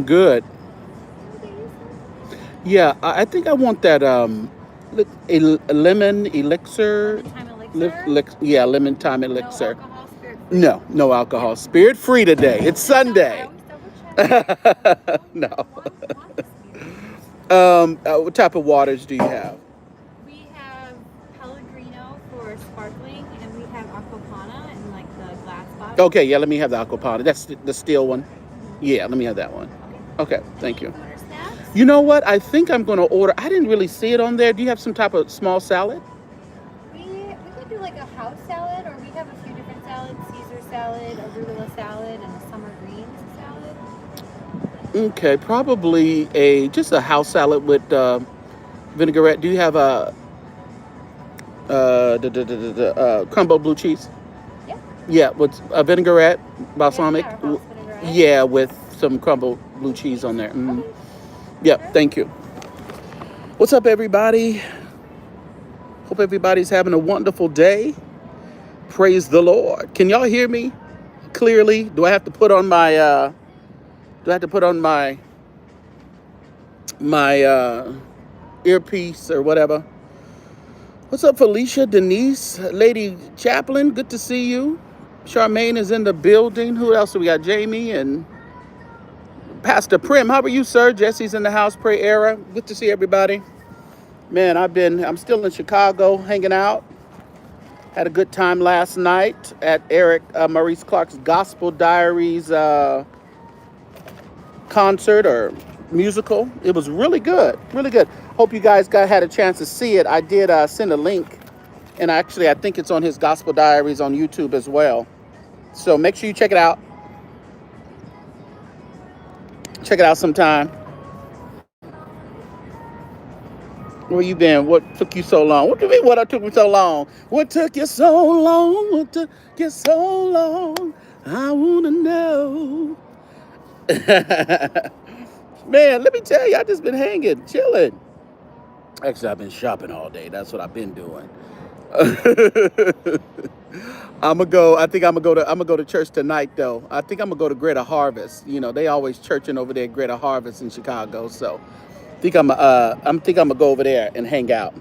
Good. What do they use Yeah, I think I want that a lemon that? elixir. Lemon thyme elixir? Yeah, lemon thyme No elixir. alcohol, spirit free. No, no alcohol. Spirit free today. It's I Sunday. always double check. I always No. want the spirit. What type of waters do you have? We have Pellegrino for sparkling, and we have Aquapana in like the glass bottle. Okay, yeah, let me have the aquapana. That's the steel one. Hmm. Yeah, let me have that one. Okay. Okay, thank Any you. food or snacks? You know what? I think I'm going to order. I didn't really see it on there. Do you have some type of small salad? We could do like a house salad, or we have a few different salads: Caesar salad, arugula salad, and a summer greens salad. Okay, probably a just a house salad with vinaigrette. Do you have a crumble blue cheese? Yep. Yeah, with a vinaigrette, Yep. balsamic. Yeah, our house vinaigrette. Yeah, with some crumble blue Blue cheese cheese. on there. Okay. Yep, Sure. thank you. What's up, everybody? Hope everybody's having a wonderful day. Praise the Lord. Can y'all hear me clearly? Do I have to put on my do I have to put on my earpiece or whatever? What's up, Felicia, Denise, Lady Chaplain? Good to see you. Charmaine is in the building. Who else do we got? Jamie and Pastor Prim. How are you, sir? Jesse's in the house. Pray era. Good to see everybody. Man, I'm still in Chicago hanging out. Had a good time last night at Eric Maurice Clark's Gospel Diaries concert or musical. It was really good, really good. Hope you guys had a chance to see it. I did send a link, and actually, I think it's on his Gospel Diaries on YouTube as well. So make sure you check it out. Check it out sometime. Where you been? What took you so long? What do you mean? What took me so long? What took you so long? What took you so long? I wanna know. Man, let me tell you, I just been hanging, chilling. Actually, I've been shopping all day. That's what I've been doing. I'm gonna go. I think I'm gonna go to church tonight, though. I think I'm gonna go to Greater Harvest. You know, they always churching over there at Greater Harvest in Chicago. So, think I'm gonna go over there and hang out.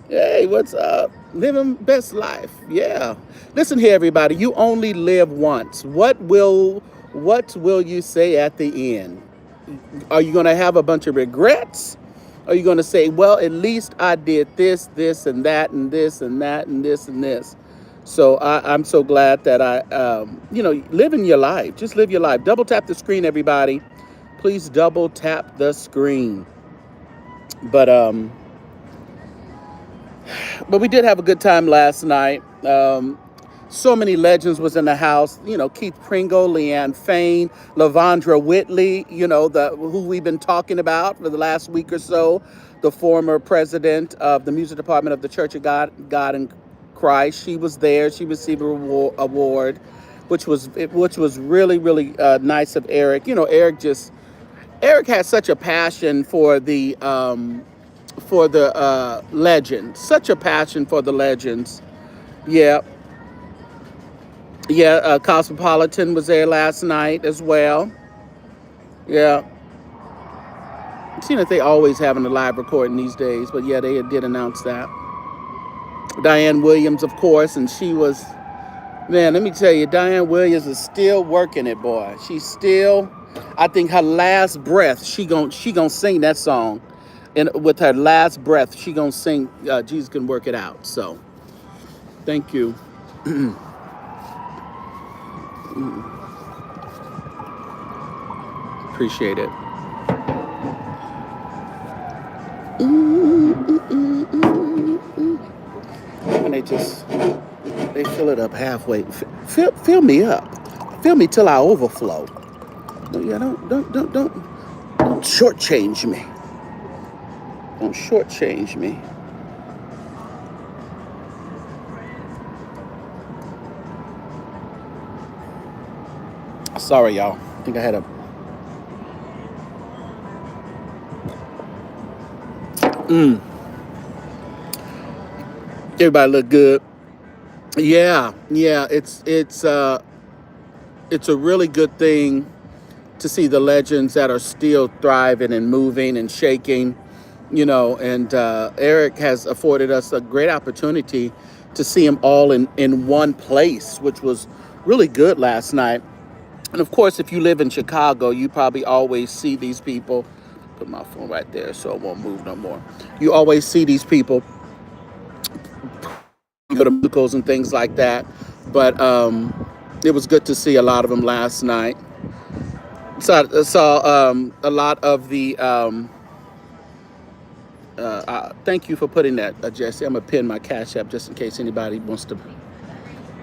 Hey, what's up? Living best life. Yeah. Listen here, everybody. You only live once. What will you say at the end? Are you gonna have a bunch of regrets? Are you gonna say, well, at least I did this, this, and that, and this, and that, and this, and this? So I'm so glad that living your life. Just live your life. Double tap the screen, everybody. Please double tap the screen. But but we did have a good time last night. So many legends was in the house. You know, Keith Pringle, Leanne Fain, Lavondra Whitley. You know, the who we've been talking about for the last week or so. The former president of the music department of the Church of God in Christ. She was there. She received a award, which was really really nice of Eric. You know, Eric has such a passion for the legends. Such a passion for the legends. Yeah, yeah. Cosmopolitan was there last night as well. Yeah. Seeing that they always having a live recording these days, but yeah, they did announce that. Diane Williams, of course, and she was, man. Let me tell you, Diane Williams is still working it, boy. She's still. I think her last breath, she gonna sing that song, and with her last breath, she gonna sing. Jesus can work it out. So, thank you. Appreciate it. And they fill it up halfway. Fill me up. Fill me till I overflow. Yeah, don't shortchange me. Don't shortchange me. Sorry, y'all. I think I had a. Mm, everybody look good. Yeah, yeah. It's a really good thing to see the legends that are still thriving and moving and shaking, and Eric has afforded us a great opportunity to see them all in one place, which was really good last night. And of course, if you live in Chicago, you probably always see these people. Put my phone right there so it won't move no more. You always see these people go to musicals and things like that. But it was good to see a lot of them last night. So I saw a lot of the. Thank you for putting that, Jesse. I'm gonna pin my Cash App just in case anybody wants to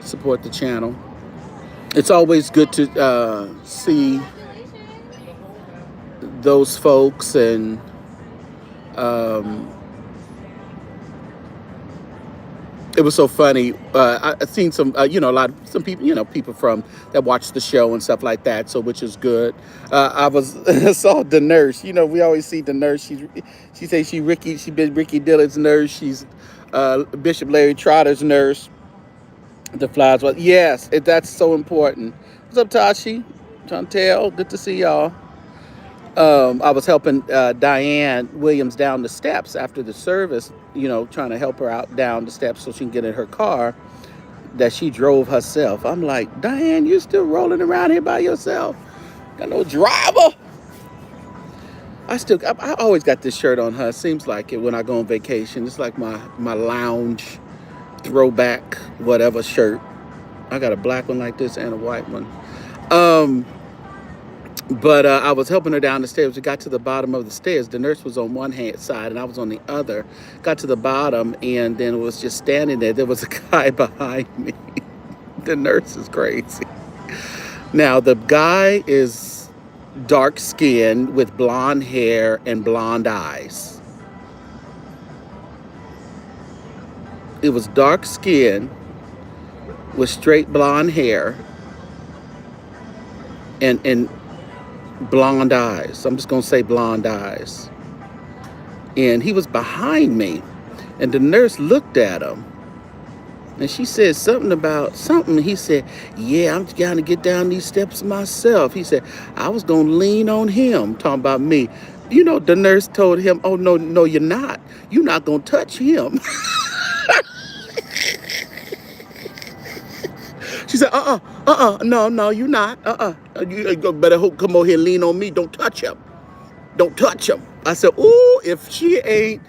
support the channel. It's always good to see those folks, and um, it was so funny. I've seen some, some people, people from that watch the show and stuff like that. So, which is good. I was saw the nurse. We always see the nurse. She says she been Ricky Dillon's nurse. She's Bishop Larry Trotter's nurse. The flies. Well, yes, that's so important. What's up, Tashi? Chantel, good to see y'all. I was helping Diane Williams down the steps after the service, trying to help her out down the steps so she can get in her car that she drove herself. I'm like, Diane, you still rolling around here by yourself? Got no driver? I always got this shirt on her. Seems like it when I go on vacation. It's like my lounge throwback whatever shirt. I got a black one like this and a white one. But I was helping her down the stairs. We got to the bottom of the stairs. The nurse was on one hand side and I was on the other. Got to the bottom and then it was just standing there. There was a guy behind me. The nurse is crazy. Now, the guy is dark skinned with blonde hair and blonde eyes. It was dark skin with straight blonde hair and blonde eyes. I'm just going to say blonde eyes. And he was behind me. And the nurse looked at him. And she said something about something. He said, yeah, I'm trying to get down these steps myself. He said, I was going to lean on him. Talking about me. The nurse told him, oh, no, you're not. You're not going to touch him. She said, no, you're not. You better come over here and lean on me. Don't touch him. Don't touch him. I said, ooh, if she ain't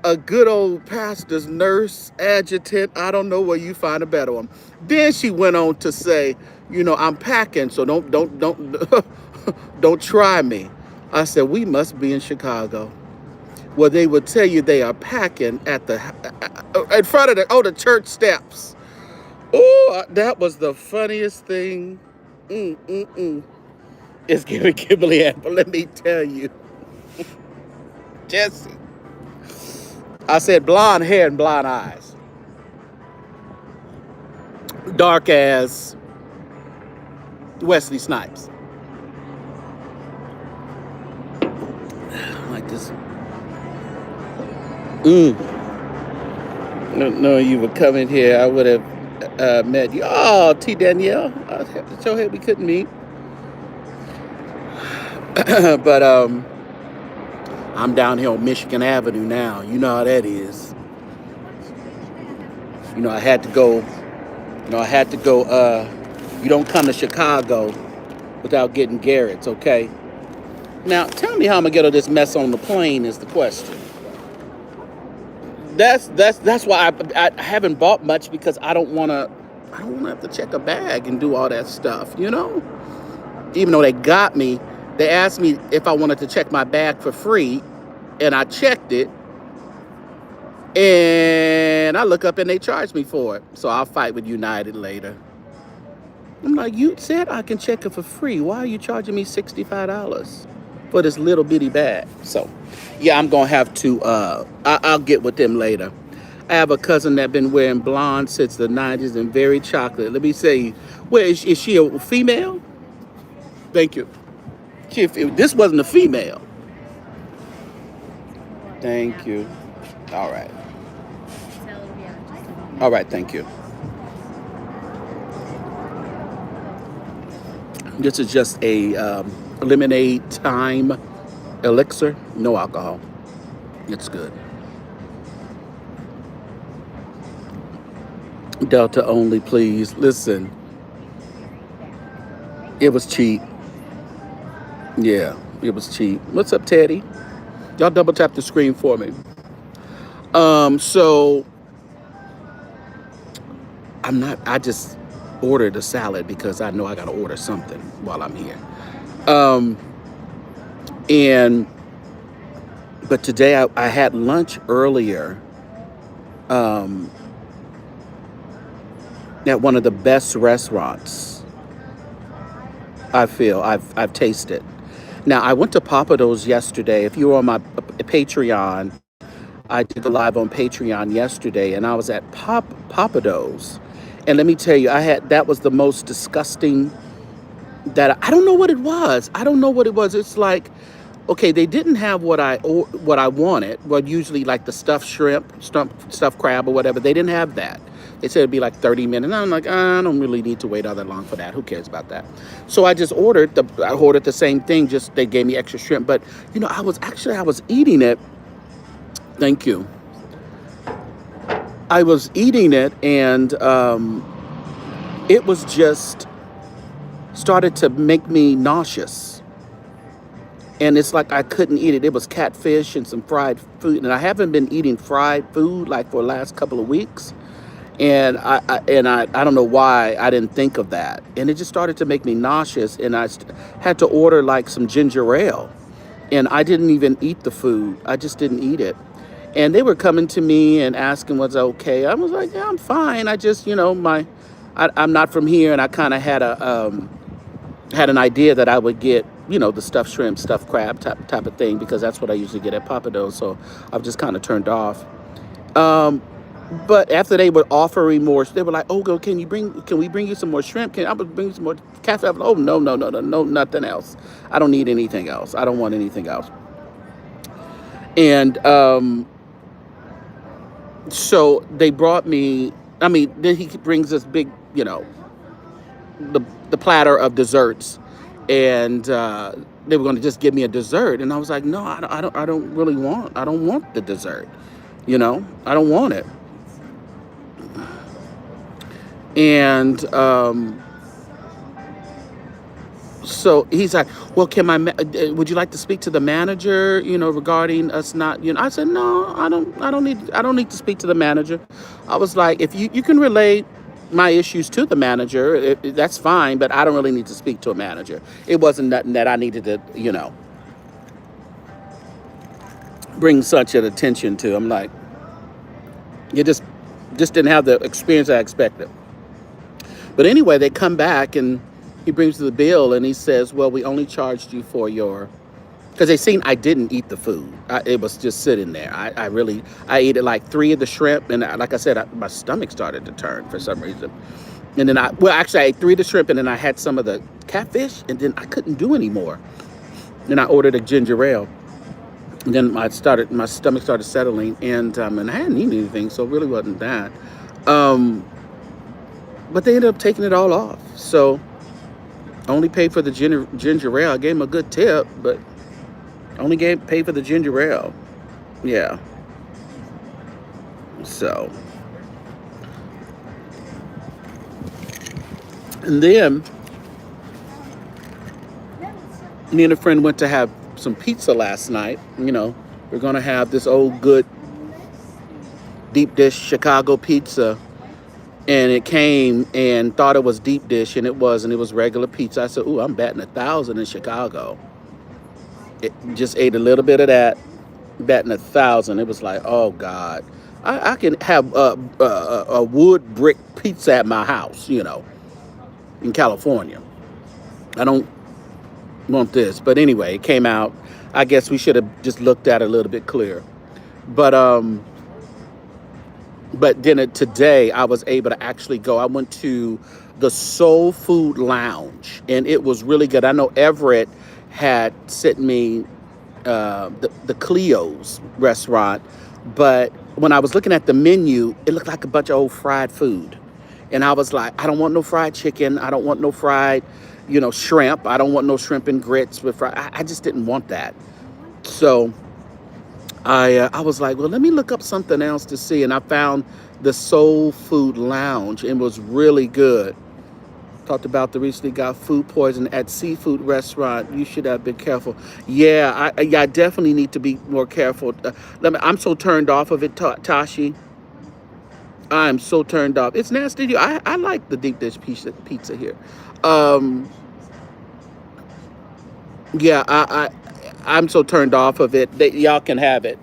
a good old pastor's nurse adjutant, I don't know where you find a better one. Then she went on to say, I'm packing, so don't don't try me. I said, we must be in Chicago. Well, they would tell you they are packing in front of the church steps. Oh, that was the funniest thing. It's giving Kimberly Apple. Let me tell you. Jesse. I said blonde hair and blonde eyes. Dark as Wesley Snipes. Like this. No, you were coming here. I would have met you. Oh, T. Danielle. So hey, we couldn't meet. But I'm down here on Michigan Avenue now. You know how that is. I had to go. You don't come to Chicago without getting Garrett's, okay? Now, tell me how I'm gonna get all this mess on the plane is the question. That's why I haven't bought much, because I don't want to have to check a bag and do all that stuff, Even though they got me, they asked me if I wanted to check my bag for free, and I checked it, and I look up and they charged me for it. So I'll fight with United later. I'm like, you said I can check it for free. Why are you charging me $65 for this little bitty bag? So, yeah, I'm going to have to, I'll get with them later. I have a cousin that been wearing blonde since the 90s and very chocolate. Let me say, is she a female? Thank you. This wasn't a female. Thank you. All right. All right, thank you. This is just a lemonade thyme elixir, no alcohol. It's good. Delta only, please. Listen, it was cheap. Yeah, it was cheap. What's up, Teddy? Y'all double tap the screen for me. So I'm not. I just ordered a salad because I know I got to order something while I'm here. Um, and but today I had lunch earlier. Um, at one of the best restaurants I feel I've tasted. Now I went to Papados yesterday. If you were on my Patreon, I did the live on Patreon yesterday, and I was at Papados, and let me tell you, I had that was the most disgusting. That I don't know what it was. I don't know what it was. It's like, okay, they didn't have what I wanted. Well, usually like the stuffed shrimp, stuffed crab, or whatever. They didn't have that. They said it'd be like 30 minutes. And I'm like, I don't really need to wait all that long for that. Who cares about that? So I just I ordered the same thing. Just they gave me extra shrimp. But I was eating it. Thank you. I was eating it, and it was just started to make me nauseous. And it's like I couldn't eat it. It was catfish and some fried food. And I haven't been eating fried food like for the last couple of weeks. And I don't know why I didn't think of that. And it just started to make me nauseous. And I had to order like some ginger ale. And I didn't even eat the food. I just didn't eat it. And they were coming to me and asking was I okay. I was like, yeah, I'm fine. I just, I'm not from here. And I kind of had an idea that I would get, the stuffed shrimp, stuffed crab type of thing, because that's what I usually get at Papados. So I've just kind of turned off. But after they were offering more, they were like, "Oh, can we bring you some more shrimp? I would bring you some more catfish?" Oh, no, nothing else. I don't need anything else. I don't want anything else. And so they brought me. I mean, then he brings this big, the platter of desserts, and they were going to just give me a dessert, and I was like, no, I don't really want. I don't want the dessert. I don't want it. And so he's like, well, would you like to speak to the manager, regarding us not, I said, no, I don't need to speak to the manager. I was like, if you can relay my issues to the manager, that's fine, but I don't really need to speak to a manager. It wasn't nothing that I needed to, bring such an attention to. I'm like, you just didn't have the experience I expected. But anyway, they come back and he brings the bill and he says, well, we only charged you for because they seen I didn't eat the food. It was just sitting there. I ate it like 3 of the shrimp. And like I said, my stomach started to turn for some reason. And then I ate 3 of the shrimp, and then I had some of the catfish, and then I couldn't do any more. Then I ordered a ginger ale. And then my stomach started settling, and I hadn't eaten anything, so it really wasn't that. But they ended up taking it all off. So I only paid for the ginger ale. I gave them a good tip, but only paid for the ginger ale. Yeah. So. And then me and a friend went to have some pizza last night. We're going to have this old good deep dish Chicago pizza. And it came and thought it was deep dish, and it wasn't. It was regular pizza. I said, ooh, I'm batting 1,000 in Chicago. It just ate a little bit of that, batting 1,000. It was like, oh, God. I can have a wood brick pizza at my house, in California. I don't want this. But anyway, it came out. I guess we should have just looked at it a little bit clearer. But then today I was able to actually go. I went to the Soul Food Lounge, and it was really good. I know Everett had sent me the Cleo's restaurant, but when I was looking at the menu, it looked like a bunch of old fried food. And I was like, I don't want no fried chicken. I don't want no fried, shrimp. I don't want no shrimp and grits with fry. I just didn't want that. So I was like, well, let me look up something else to see, and I found the Soul Food Lounge, and it was really good. Talked about the recently got food poison at seafood restaurant. You should have been careful. Yeah, I definitely need to be more careful. I'm so turned off of it, Tashi. I'm so turned off. It's nasty. I like the deep dish pizza here. Um, yeah, I'm so turned off of it that y'all can have it.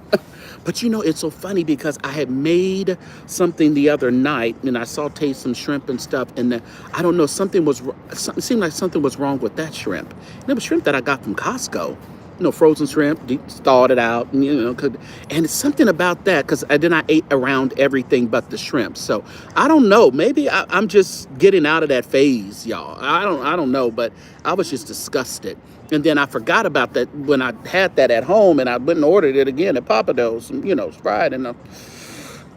But it's so funny because I had made something the other night and I sauteed some shrimp and stuff, and then, I don't know, it seemed like something was wrong with that shrimp. And it was shrimp that I got from Costco. Frozen shrimp, thawed it out, and and it's something about that because then I ate around everything but the shrimp. So I don't know. Maybe I'm just getting out of that phase, y'all. I don't know, but I was just disgusted. And then I forgot about that when I had that at home, and I went and ordered it again at Papa Do's, and it's fried, and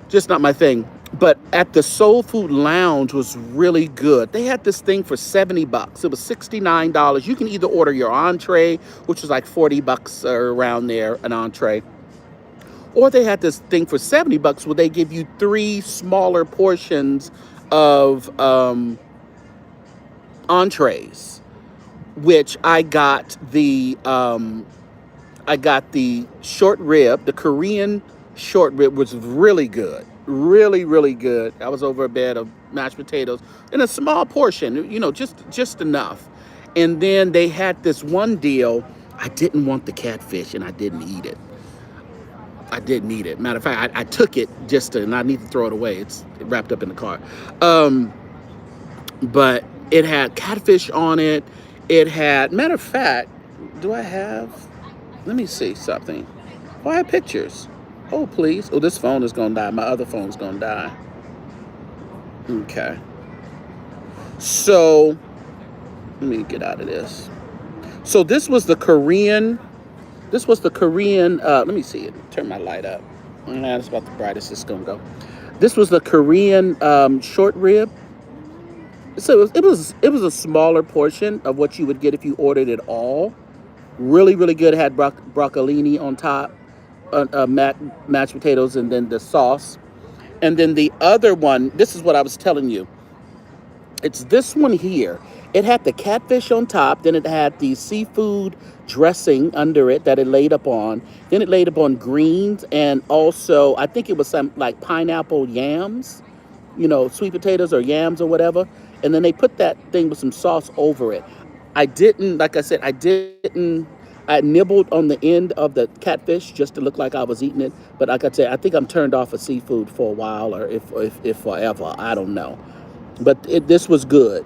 just not my thing. But at the Soul Food Lounge was really good. They had this thing for $70. It was $69. You can either order your entree, which was like $40 or around there, an entree, or they had this thing for $70 where they give you 3 smaller portions of entrees, which I got the short rib. The Korean short rib was really good. Really, really good. I was over a bed of mashed potatoes in a small portion, just enough. And then they had this one deal. I didn't want the catfish, and I didn't eat it. I didn't eat it. Matter of fact, I took it and I need to throw it away. It's wrapped up in the car. But it had catfish on it. Matter of fact, let me see something. Oh, I have pictures. Oh, please. Oh, this phone is going to die. My other phone's going to die. Okay. So, let me get out of this. So this was the Korean, let me see it. Turn my light up. That's about the brightest it's going to go. This was the Korean short rib. So it was a smaller portion of what you would get if you ordered it all. Really, really good. It had broccolini on top, mashed potatoes, and then the sauce. And then the other one, this is what I was telling you. It's this one here. It had the catfish on top. Then it had the seafood dressing under it that it laid up on. Then it laid up on greens, and also I think it was some like pineapple yams, sweet potatoes or yams or whatever. And then they put that thing with some sauce over it. Like I said, I nibbled on the end of the catfish just to look like I was eating it. But like I said, I think I'm turned off of seafood for a while, or if forever. I don't know. But this was good.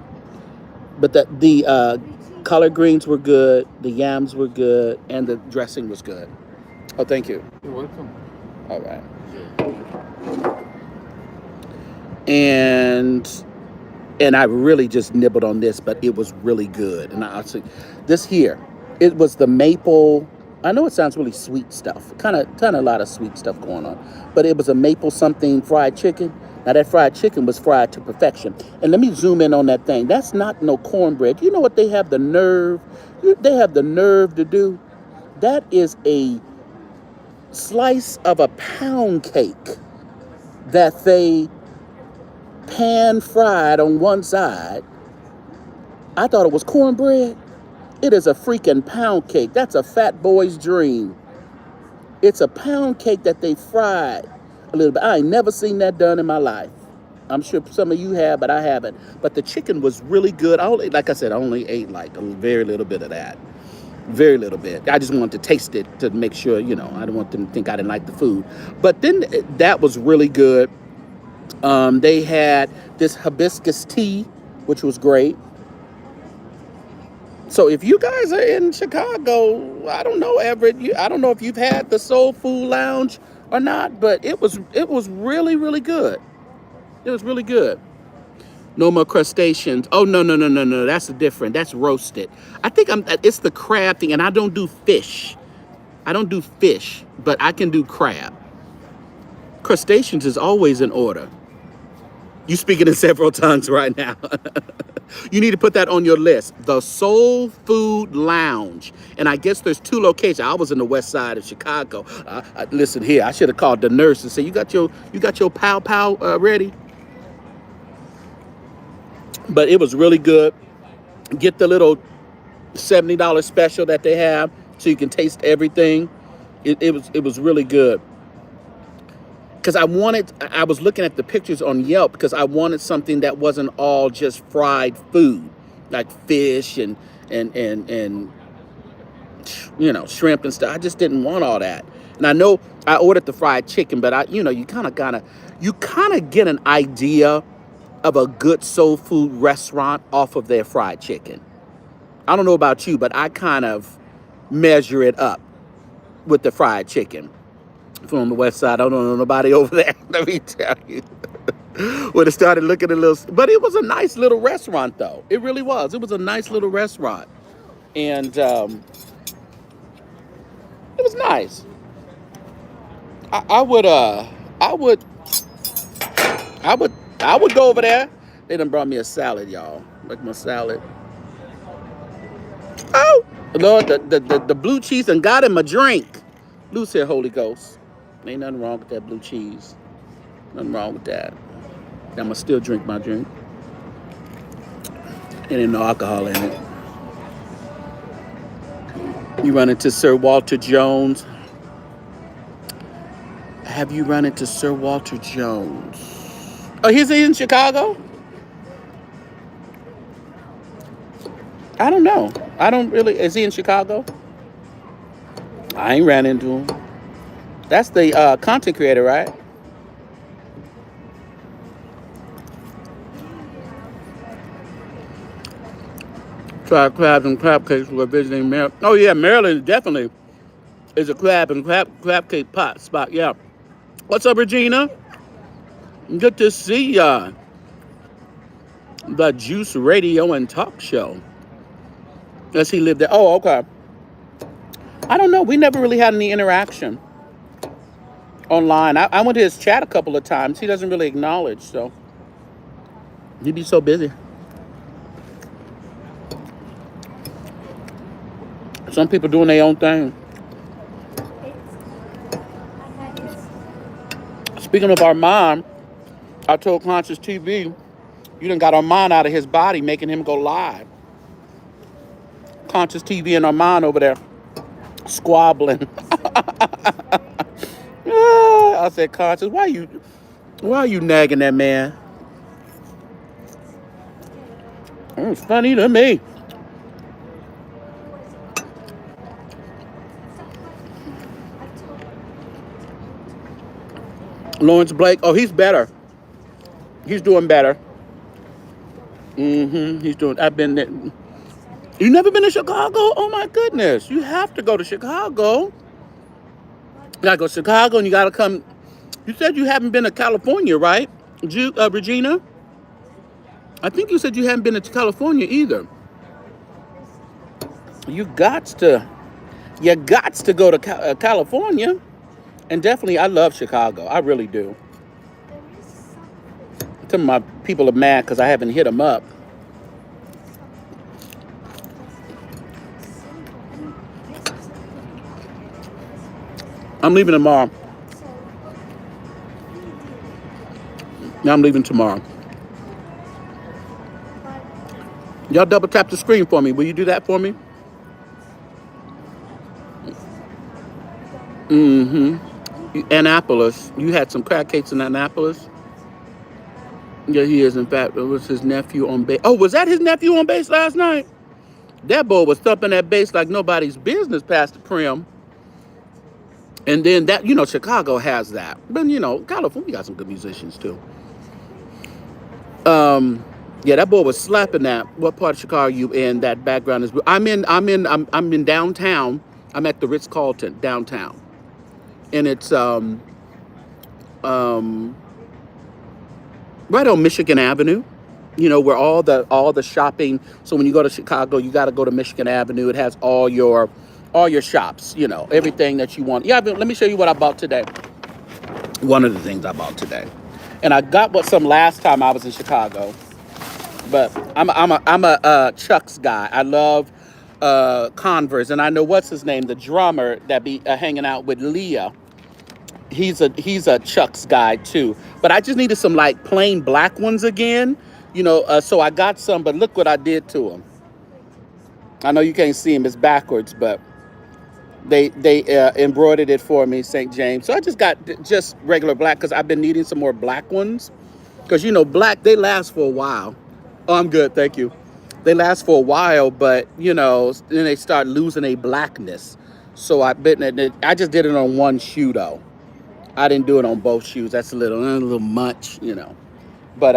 But the collard greens were good, the yams were good, and the dressing was good. Oh, thank you. You're welcome. All right. And I really just nibbled on this, but it was really good. And I see this here. It was the maple. I know it sounds really sweet stuff. Kind of a lot of sweet stuff going on. But it was a maple something fried chicken. Now that fried chicken was fried to perfection. And let me zoom in on that thing. That's not no cornbread. You know what they have the nerve? They have the nerve to do? That is a slice of a pound cake that they pan fried on one side. I thought it was cornbread. It is a freaking pound cake. That's a fat boy's dream. It's a pound cake that they fried a little bit. I ain't never seen that done in my life. I'm sure some of you have, but I haven't. But the chicken was really good. Like I said, I only ate like a very little bit of that. Very little bit. I just wanted to taste it to make sure, I didn't want them to think I didn't like the food. But then that was really good. They had this hibiscus tea, which was great. So if you guys are in Chicago, I don't know, Everett. I don't know if you've had the Soul Food Lounge or not, but it was really, really good. It was really good. No more crustaceans. Oh, no. That's different. That's roasted. I think it's the crab thing, and I don't do fish. But I can do crab. Crustaceans is always in order. You speaking in several tongues right now. You need to put that on your list. The Soul Food Lounge. And I guess there's 2 locations. I was in the west side of Chicago. Listen here, I should have called the nurse and said, you got your pow pow ready? But it was really good. Get the little $70 special that they have so you can taste everything. It was really good. Because I was looking at the pictures on Yelp because I wanted something that wasn't all just fried food, like fish and shrimp and stuff. I just didn't want all that. And I know I ordered the fried chicken, but you kind of get an idea of a good soul food restaurant off of their fried chicken. I don't know about you, but I kind of measure it up with the fried chicken. From the west side, I don't know nobody over there. Let me tell you. When it started looking a little, but it was a nice little restaurant, though. It really was. It was a nice little restaurant, and it was nice. I would go over there. They done brought me a salad, y'all. Like my salad. Oh, Lord, the blue cheese and got him a drink. Lou said, Holy Ghost. Ain't nothing wrong with that blue cheese. Nothing wrong with that. I'm going to still drink my drink. And ain't no alcohol in it. You run into Sir Walter Jones. Have you run into Sir Walter Jones? Oh, he's in Chicago? I don't know. I don't really. Is he in Chicago? I ain't ran into him. That's the content creator, right? Try crabs and crab cakes while visiting Maryland. Oh yeah, Maryland definitely is a crab and crab cake pot spot. Yeah. What's up, Regina? Good to see ya. The Juice Radio and Talk Show. Does he live there? Oh, okay. I don't know. We never really had any interaction online. I went to his chat a couple of times. He doesn't really acknowledge, so he'd be so busy. Some people doing their own thing. Speaking of Armand, I told Conscious TV, you done got Armand out of his body, making him go live. Conscious TV and Armand over there squabbling. I said, Conscious, why are you nagging that man? It's funny to me. Lawrence Blake, oh, he's better. He's doing better. He's doing. I've been there. You never been to Chicago? Oh my goodness! You have to go to Chicago. You gotta go to Chicago, and you gotta come. You said you haven't been to California, right, Regina? I think you said you haven't been to California either. You got to go to California, and definitely, I love Chicago. I really do. Some of my people are mad because I haven't hit them up. I'm leaving tomorrow. Now I'm leaving tomorrow. Y'all double tap the screen for me. Will you do that for me? Annapolis. You had some crab cakes in Annapolis? Yeah, he is. In fact, it was his nephew on base. Oh, was that his nephew on base last night? That boy was thumping that bass like nobody's business past the prim. And then that, Chicago has that. But, California got some good musicians too. Yeah, that boy was slapping that. What part of Chicago are you in? That background is. I'm in downtown. I'm at the Ritz-Carlton downtown, and it's right on Michigan Avenue. Where all the shopping. So when you go to Chicago, you got to go to Michigan Avenue. It has all your shops. Everything that you want. Yeah, let me show you what I bought today. One of the things I bought today, and I got some last time I was in Chicago. But I'm a Chuck's guy. I love Converse, and I know what's his name, the drummer that be hanging out with Leah. He's a Chuck's guy too. But I just needed some like plain black ones again, So I got some, but look what I did to them. I know you can't see them; it's backwards, but they embroidered it for me, St. James. So I just got just regular black because I've been needing some more black ones. Because black they last for a while. Oh, I'm good, thank you. They last for a while, but then they start losing a blackness. So I just did it on one shoe though. I didn't do it on both shoes. That's a little much. But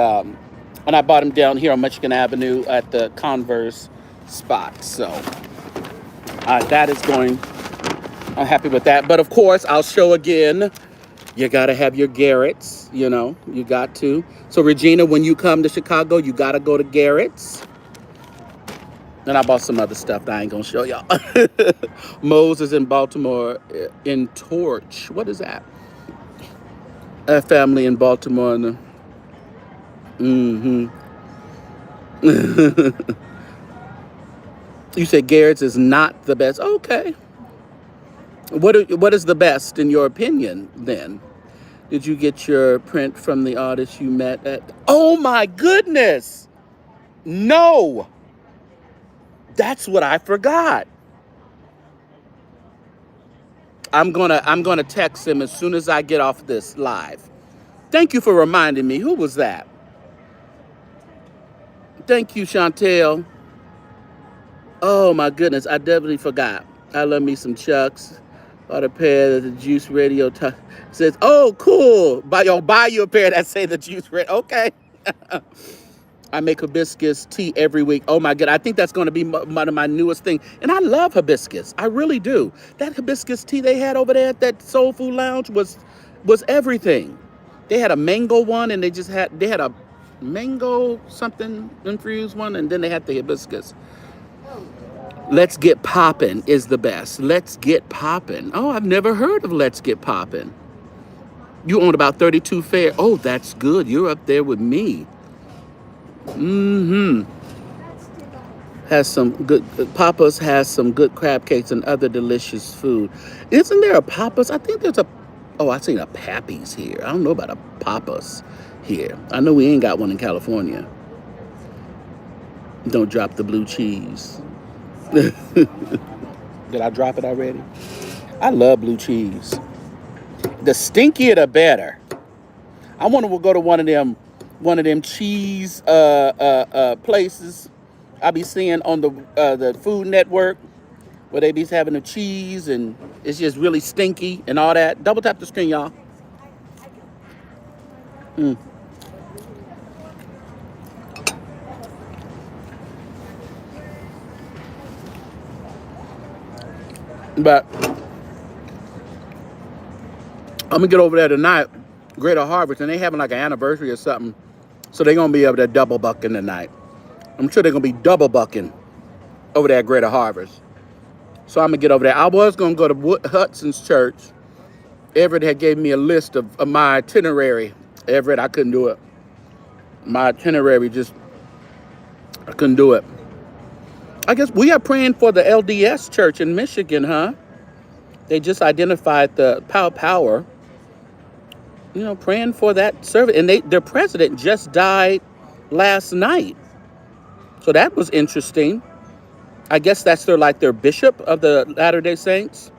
and I bought them down here on Michigan Avenue at the Converse spot. So that is going. I'm happy with that. But of course, I'll show again. You gotta have your Garrett's. You got to. So Regina, when you come to Chicago, you gotta go to Garrett's. And I bought some other stuff that I ain't gonna show y'all. Moses in Baltimore in Torch. What is that? A family in Baltimore. Mm-hmm. You said Garrett's is not the best. Okay. What is the best in your opinion then? Did you get your print from the artist you met at? Oh my goodness! No! That's what I forgot. I'm gonna text him as soon as I get off this live. Thank you for reminding me. Who was that? Thank you, Chantel. Oh my goodness, I definitely forgot. I love me some Chucks. Bought a pair that the Juice Radio says, oh, cool. Buy you a pair that say the Juice Radio. Okay. I make hibiscus tea every week. Oh my God. I think that's going to be one of my newest things. And I love hibiscus. I really do. That hibiscus tea they had over there at that Soul Food Lounge was everything. They had a mango one and they had a mango something infused one. And then they had the hibiscus. Let's Get Poppin' is the best. Let's Get Poppin'. Oh, I've never heard of Let's Get Poppin'. You own about 32 Fair. Oh, that's good. You're up there with me. Mm-hmm. Has some good, Papa's has some good crab cakes and other delicious food. Isn't there a Papa's? I think there's I seen a Pappy's here. I don't know about a Papa's here. I know we ain't got one in California. Don't drop the blue cheese. Did I drop it already? I love blue cheese. The stinkier the better. I want to go to one of them cheese places I be seeing on the Food Network where they be having the cheese and it's just really stinky and all that. Double tap the screen, y'all. But I'm gonna get over there tonight, Greater Harvest, and they having like an anniversary or something. So they're gonna be able to double bucking tonight. I'm sure they're gonna be double bucking over there at Greater Harvest. So I'm gonna get over there. I was gonna go to Hudson's Church. Everett had gave me a list of my itinerary. Everett, I couldn't do it. My itinerary I couldn't do it. I guess we are praying for the LDS Church in Michigan, huh? They just identified the power. Praying for that service. And their president just died last night. So that was interesting. I guess that's their bishop of the Latter-day Saints.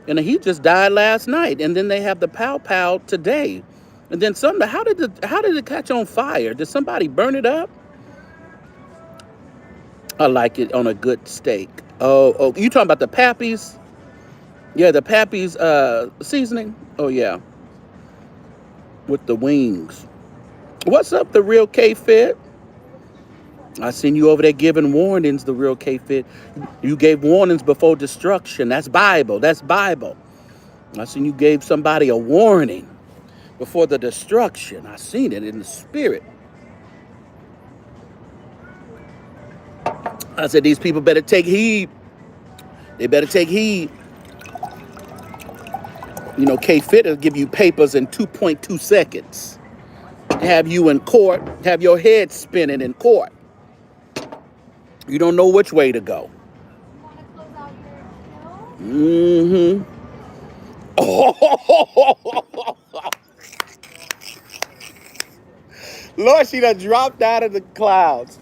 And he just died last night. And then they have the pow today. And then how did it catch on fire? Did somebody burn it up? I like it on a good steak. Oh, you talking about the Pappy's? Yeah, the Pappy's seasoning. Oh yeah, with the wings. What's up, the real K-Fit? I seen you over there giving warnings, the real K-Fit. You gave warnings before destruction. That's Bible. I seen you gave somebody a warning before the destruction. I seen it in the spirit. I said, these people better take heed. They better take heed. K-Fit will give you papers in 2.2 seconds. have you in court, have your head spinning in court. You don't know which way to go. You want to close out your bill? Mm-hmm. Oh, Lord, she done dropped out of the clouds.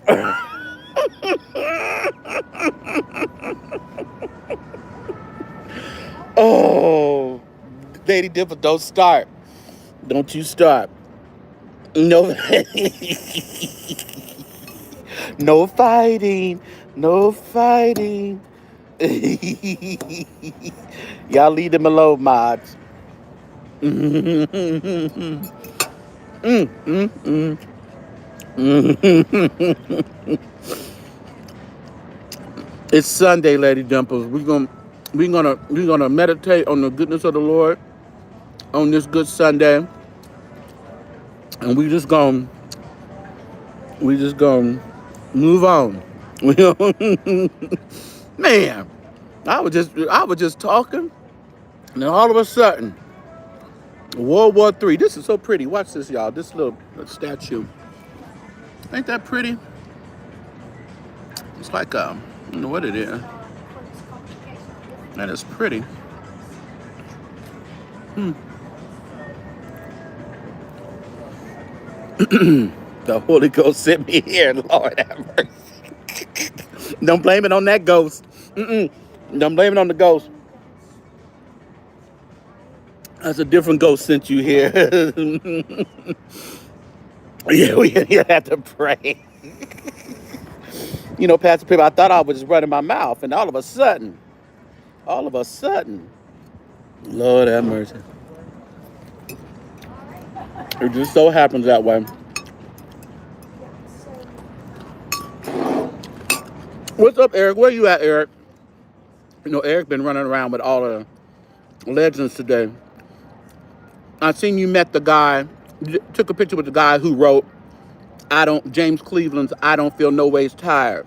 Oh, Lady Dipper, don't start. Don't you start. No, no fighting. No fighting. Y'all leave them alone, mods. It's Sunday, Lady Dimples. We're gonna meditate on the goodness of the Lord on this good Sunday, and we just gonna move on. Man, I was just talking, and then all of a sudden, World War III. This is so pretty. Watch this, y'all. This little statue. Ain't that pretty? It's like I don't know what it is. And it's pretty. The Holy Ghost sent me here, Lord have mercy. Don't blame it on that ghost. Don't blame it on the ghost. That's a different ghost sent you here. Yeah, we have to pray. You know, Pastor Pip, I thought I was just running my mouth, and all of a sudden, Lord have mercy. It just so happens that way. What's up, Eric? Where you at, Eric? You know, Eric been running around with all the legends today. I seen you met the guy, took a picture with the guy who wrote, James Cleveland's I Don't Feel No Ways Tired.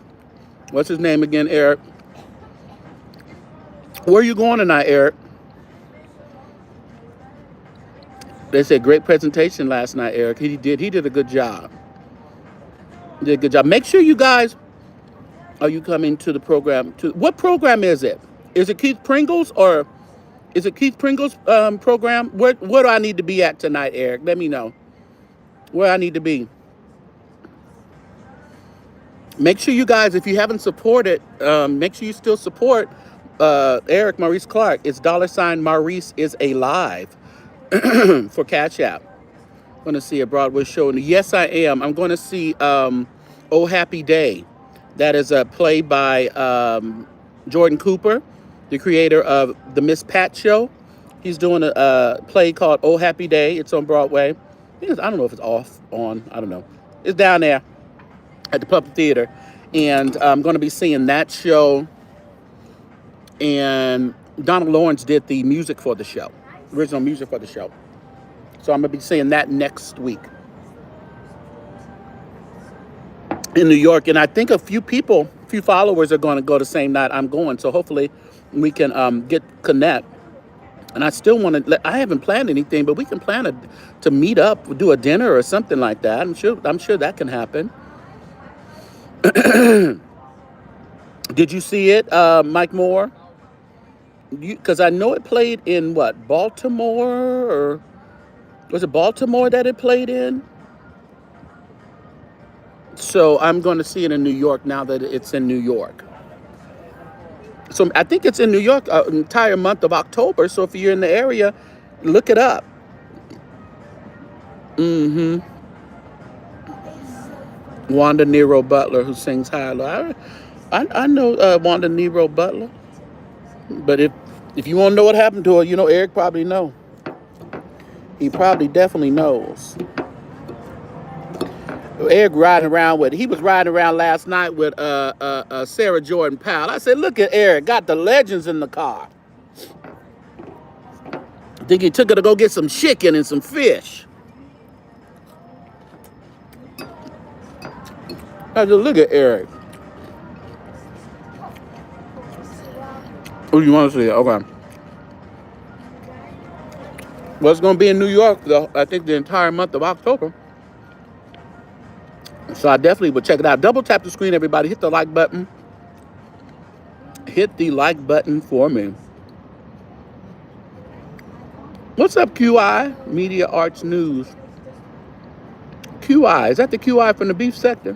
What's his name again, Eric? Where are you going tonight, Eric? They said great presentation last night, Eric. He did a good job. He did a good job. Make sure you guys, are you coming to the program? What program is it? Is it Keith Pringle's or is it Keith Pringle's program? Where do I need to be at tonight, Eric? Let me know where I need to be. Make sure you guys, if you haven't supported, make sure you still support Eric Maurice Clark. It's $ Maurice is alive for CashApp. I'm going to see a Broadway show. And yes, I am. I'm going to see Oh Happy Day. That is a play by Jordan Cooper, the creator of The Miss Pat Show. He's doing a play called Oh Happy Day. It's on Broadway. I don't know if it's off, on. I don't know. It's down there at the Puppet Theater. And I'm going to be seeing that show. And Donald Lawrence did the music for the show, original music for the show. So I'm going to be seeing that next week in New York. And I think a few followers are going to go the same night I'm going. So hopefully we can connect. And I still want to, I haven't planned anything, but we can plan to meet up, do a dinner or something like that. I'm sure that can happen. Did you see it, Mike Moore? Because I know it played in what, Baltimore, or was it Baltimore that it played in? So I'm going to see it in New York now that it's in New York. So I think it's in New York entire month of October. So if you're in the area, look it up. Wanda Nero Butler, who sings High Low. I know Wanda Nero Butler. But if you want to know what happened to her, you know, Eric probably know. He probably definitely knows. Eric he was riding around last night with Sarah Jordan Powell. I said, look at Eric, got the legends in the car. I think he took her to go get some chicken and some fish. I said, look at Eric. Oh, you want to see it? Okay. Well, it's going to be in New York, though, I think the entire month of October. So I definitely would check it out. Double tap the screen, everybody. Hit the like button. Hit the like button for me. What's up, QI? Media Arts News. QI, is that the QI from the beef sector?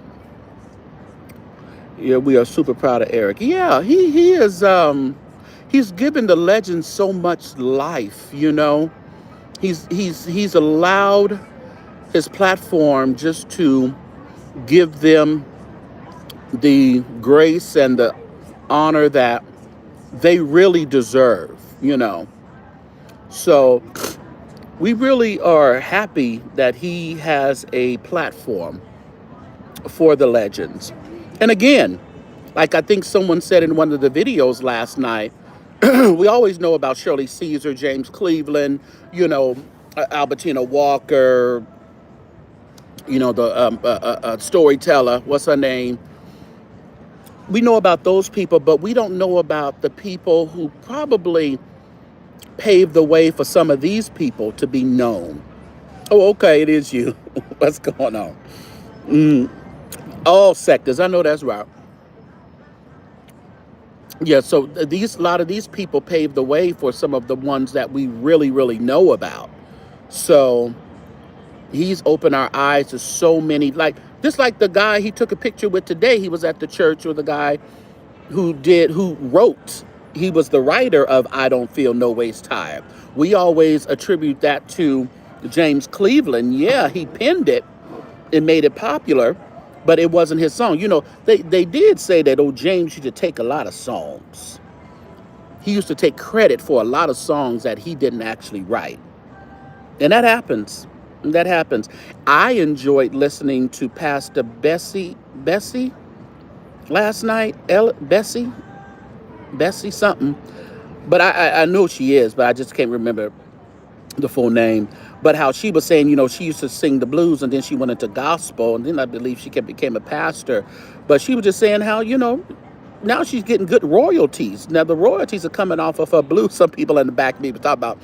Yeah, we are super proud of Eric. Yeah, he is he's given the legends so much life, you know. He's allowed his platform just to give them the grace and the honor that they really deserve, you know. So we really are happy that he has a platform for the legends. And again, like I think someone said in one of the videos last night, we always know about Shirley Caesar, James Cleveland, you know, Albertina Walker, you know, the storyteller, what's her name? We know about those people, but we don't know about the people who probably paved the way for some of these people to be known. Oh, okay, it is you. What's going on? All sectors, I know that's right. Yeah, so a lot of these people paved the way for some of the ones that we really, really know about. So he's opened our eyes to so many, like just like the guy he took a picture with today. He was at the church with the guy who wrote. He was the writer of "I Don't Feel No Ways Tired." We always attribute that to James Cleveland. Yeah, he penned it and made it popular, but it wasn't his song. You know, they did say that, oh, James used to take a lot of songs. He used to take credit for a lot of songs that he didn't actually write. And that happens. That happens. I enjoyed listening to Pastor Bessie last night. Bessie something. But I know she is, but I just can't remember the full name. But how she was saying, you know, she used to sing the blues and then she went into gospel and then I believe she became a pastor. But she was just saying how, you know, now she's getting good royalties. Now the royalties are coming off of her blues. Some people in the back of me were talking about,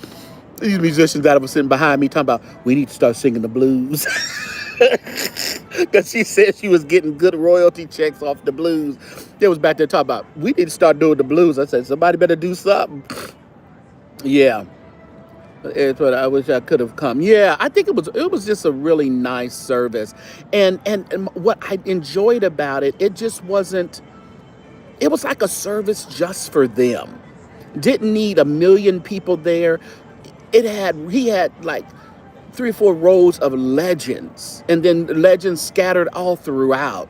these musicians that were sitting behind me talking about, we need to start singing the blues. Because she said she was getting good royalty checks off the blues. They was back there talking about, we need to start doing the blues. I said, somebody better do something. Yeah. It's what I wish I could have come. Yeah, I think it was just a really nice service. And what I enjoyed about it, it just wasn't, it was like a service just for them. Didn't need a million people there. He had like 3 or 4 rows of legends and then legends scattered all throughout.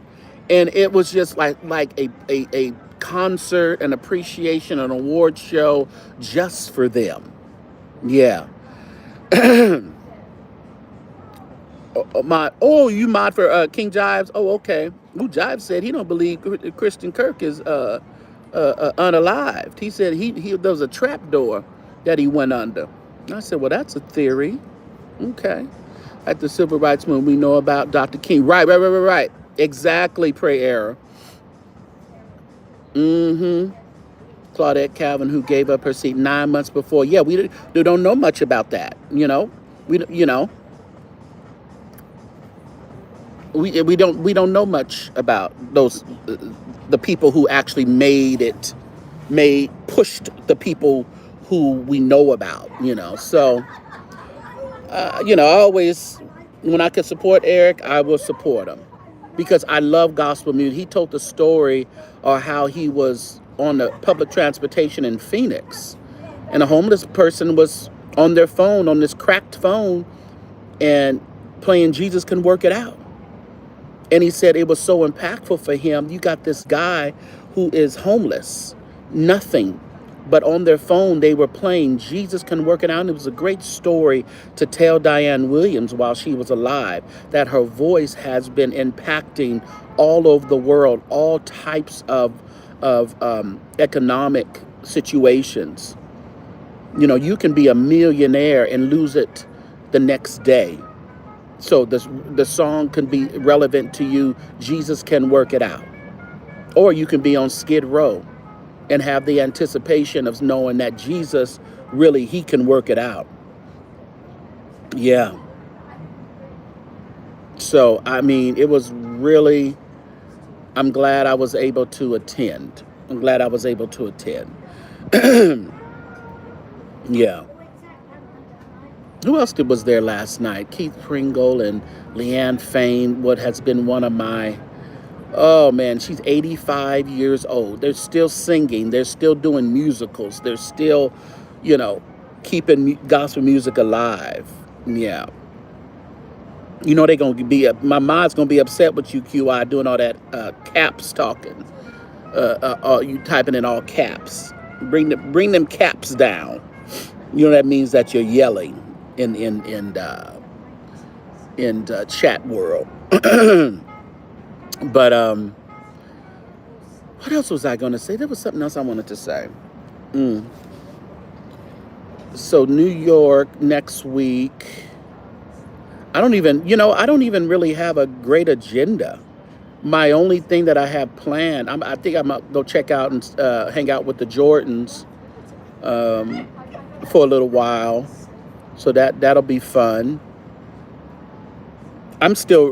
And it was just like a concert, an appreciation, an award show just for them. Yeah. You mod for King Jives? Oh, okay. Well, Jives said he don't believe Christian Kirk is unalived. He said he there was a trap door that he went under. I said, well, that's a theory. Okay. At the Civil Rights Movement, we know about Dr. King. Right. Exactly, pray error. Mm-hmm. Claudette Calvin, who gave up her seat 9 months before. Yeah, we don't know much about that. You know, we don't know much about those the people who actually pushed the people who we know about. You know, so I always, when I can support Eric, I will support him because I love gospel music. He told the story of how he was on the public transportation in Phoenix, and a homeless person was on their phone, on this cracked phone, and playing Jesus Can Work It Out. And he said it was so impactful for him. You got this guy who is homeless, nothing, but on their phone they were playing Jesus Can Work It Out. And it was a great story to tell Diane Williams while she was alive, that her voice has been impacting all over the world, all types of economic situations. You know, you can be a millionaire and lose it the next day. So the song can be relevant to you. Jesus Can Work It Out. Or you can be on Skid Row and have the anticipation of knowing that Jesus really, he can work it out. Yeah. So, I mean, it was really, I'm glad I was able to attend. I'm glad I was able to attend. Yeah. Who else was there last night? Keith Pringle and Leanne Fain, what has been one of my, oh man, she's 85 years old. They're still singing. They're still doing musicals. They're still, you know, keeping gospel music alive. Yeah. You know they're gonna be. My mom's gonna be upset with you, QI, doing all that caps talking. You typing in all caps. Bring them caps down. You know that means that you're yelling in chat world. But what else was I gonna say? There was something else I wanted to say. Mm. So New York next week. I don't even really have a great agenda. My only thing that I have planned, I think I'm gonna go check out and hang out with the Jordans um, for a little while. So that'll be fun. I'm still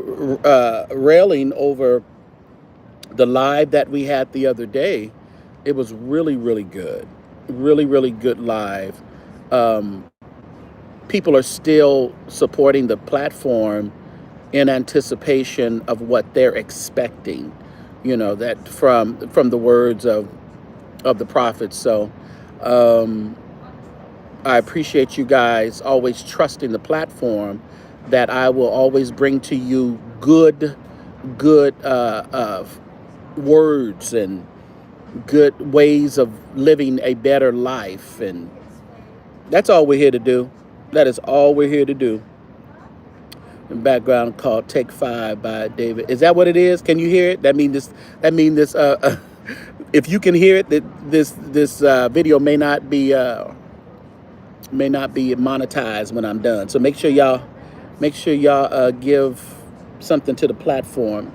railing over the live that we had the other day. It was really, really good. Really, really good live. Um, People are still supporting the platform in anticipation of what they're expecting. That from the words of the prophets. So um, I appreciate you guys always trusting the platform that I will always bring to you good words and good ways of living a better life. And that's all we're here to do. That is all we're here to do. In background called "Take Five" by David. Is that what it is? Can you hear it? That mean this. That mean this. If you can hear it, that this video may not be monetized when I'm done. So make sure y'all give something to the platform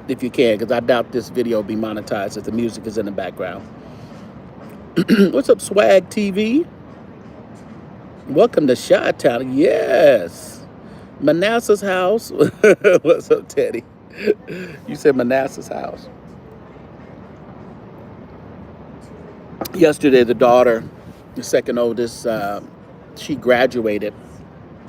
if you can, because I doubt this video will be monetized if the music is in the background. What's up, Swag TV? Welcome to Chi-Town. Yes. Manasseh's house. What's up, Teddy? You said Manasseh's house. Yesterday, the daughter, the second oldest, she graduated,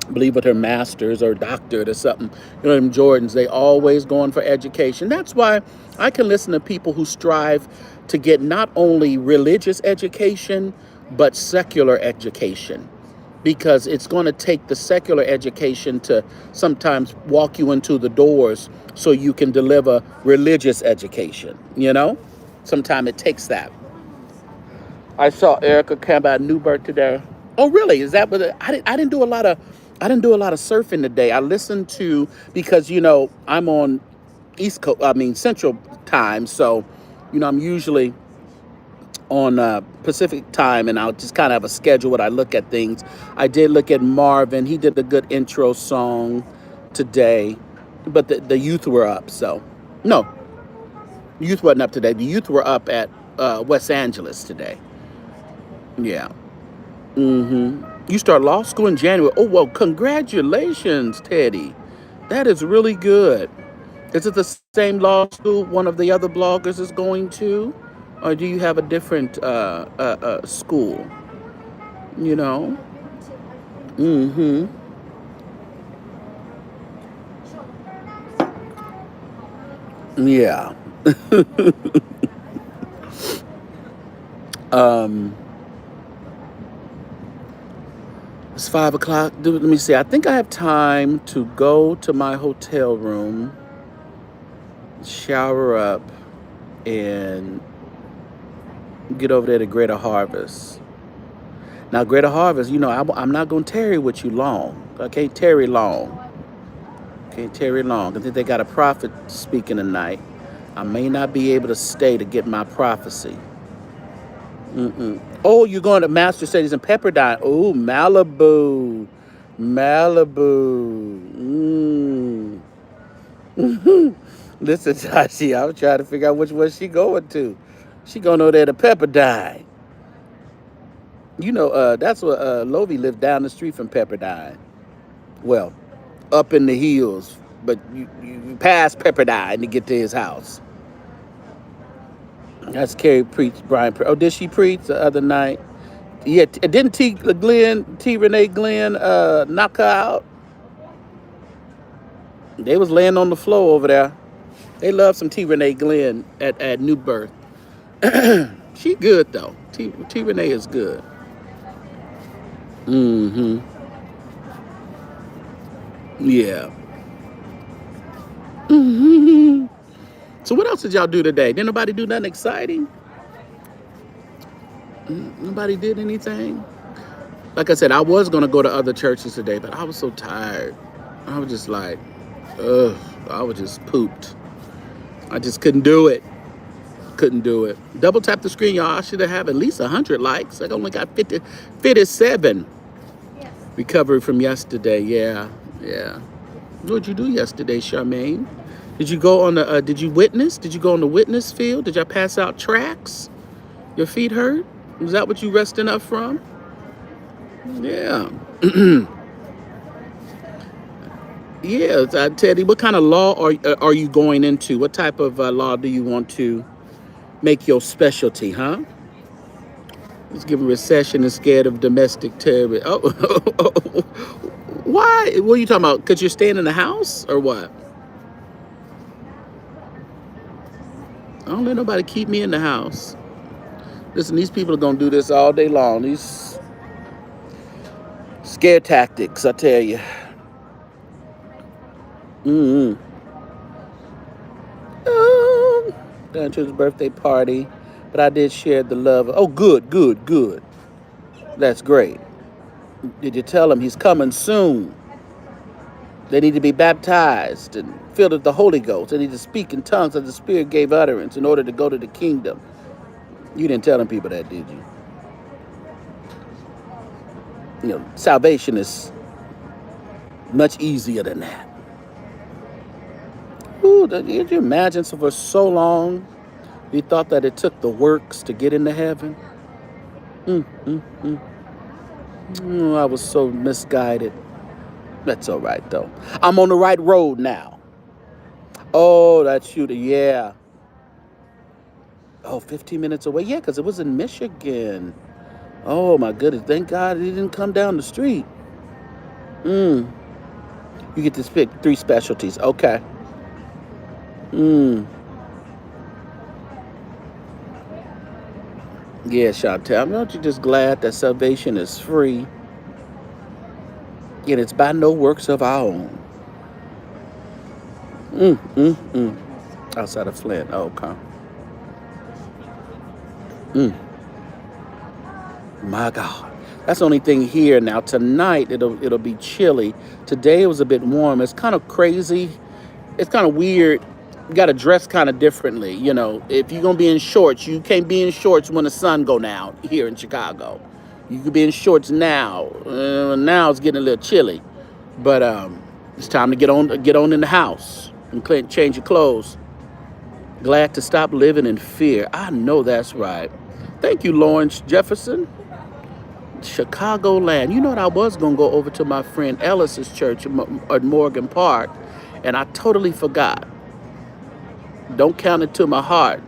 I believe with her master's or doctorate or something. Them Jordans, they always going for education. That's why I can listen to people who strive to get not only religious education, but secular education. Because it's going to take the secular education to sometimes walk you into the doors so you can deliver religious education. Sometimes it takes that. I saw Erica Campbell at Newburgh today. Oh, really? Is that what I didn't do a lot of surfing today. I listened to, because I'm on Central Time, so I'm usually on Pacific Time, and I'll just kind of have a schedule when I look at things. I did look at Marvin. He did a good intro song today, but the youth were up. So, no, youth wasn't up today. The youth were up at West Angeles today. Yeah. You start law school in January. Oh, well, congratulations, Teddy. That is really good. Is it the same law school one of the other bloggers is going to? Or do you have a different school? You know? Mm-hmm. Yeah. It's 5 o'clock. Let me see. I think I have time to go to my hotel room, shower up, and get over there to Greater Harvest. Now, Greater Harvest, I'm not going to tarry with you long. I can't tarry long. Can't tarry long. I think they got a prophet speaking tonight. I may not be able to stay to get my prophecy. Oh, you're going to Master Studies in Pepperdine. Oh, Malibu. Listen, Tashi, I was trying to figure out which one she going to. She going over there to Pepperdine. That's where Lovie lived, down the street from Pepperdine. Well, up in the hills, but you pass Pepperdine to get to his house. That's Carrie preached. Brian. Oh, did she preach the other night? Yeah. Didn't T. Renee Glenn knock her out? They was laying on the floor over there. They love some T. Renee Glenn at New Birth. She good though. T. Renee is good. Mm-hmm. Yeah. Mm-hmm. So what else did y'all do today? Did nobody do nothing exciting? Nobody did anything? Like I said, I was gonna go to other churches today, but I was so tired. I was just like, ugh, I was just pooped. I just couldn't do it. Couldn't do it. Double tap the screen, y'all. I should have at least 100 likes. I only got 57. Yes. Recovery from yesterday. Yeah. What'd you do yesterday, Charmaine? Did you go on the, did you witness? Did you go on the witness field? Did y'all pass out tracts? Your feet hurt? Was that what you resting up from? Yeah. Yeah, Teddy, what kind of law are you going into? What type of law do you want to make your specialty, huh? He's giving recession and scared of domestic terror. Oh, why? What are you talking about? Because you're staying in the house or what? I don't let nobody keep me in the house. Listen, these people are going to do this all day long. These scare tactics, I tell you. Mm-hmm. Going to his birthday party, but I did share the love. Oh, good. That's great. Did you tell him he's coming soon? They need to be baptized and filled with the Holy Ghost. They need to speak in tongues as the Spirit gave utterance in order to go to the kingdom. You didn't tell them people that, did you? You know, salvation is much easier than that. Ooh, did you imagine? So for so long, we thought that it took the works to get into heaven. Oh, I was so misguided. That's all right, though. I'm on the right road now. Oh, that shooter, yeah. Oh, 15 minutes away. Yeah, because it was in Michigan. Oh, my goodness. Thank God he didn't come down the street. You get to pick 3 specialties. Okay. Yeah, Chantel. Aren't you just glad that salvation is free? And it's by no works of our own. Outside of Flint. Okay. My God. That's the only thing here now. Tonight it'll be chilly. Today it was a bit warm. It's kind of crazy. It's kind of weird. You got to dress kind of differently. You know, if you're gonna be in shorts, you can't be in shorts when the sun go down here in Chicago. You could be in shorts now. Now it's getting a little chilly, but it's time to get on in the house and change your clothes. Glad to stop living in fear. I know that's right. Thank you, Lawrence Jefferson. Chicagoland. You know what? I was going to go over to my friend Ellis's church at Morgan Park, and I totally forgot. Don't count it to my heart.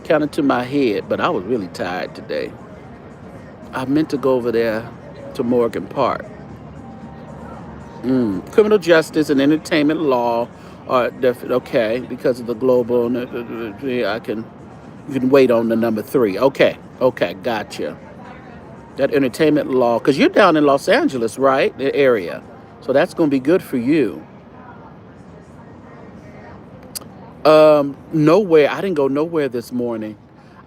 Count it to my head, but I was really tired today. I meant to go over there to Morgan Park. Criminal justice and entertainment law are okay because of the global. You can wait on the number 3. Okay, gotcha. That entertainment law, because you're down in Los Angeles, right? The area. So that's going to be good for you. Nowhere. I didn't go nowhere this morning.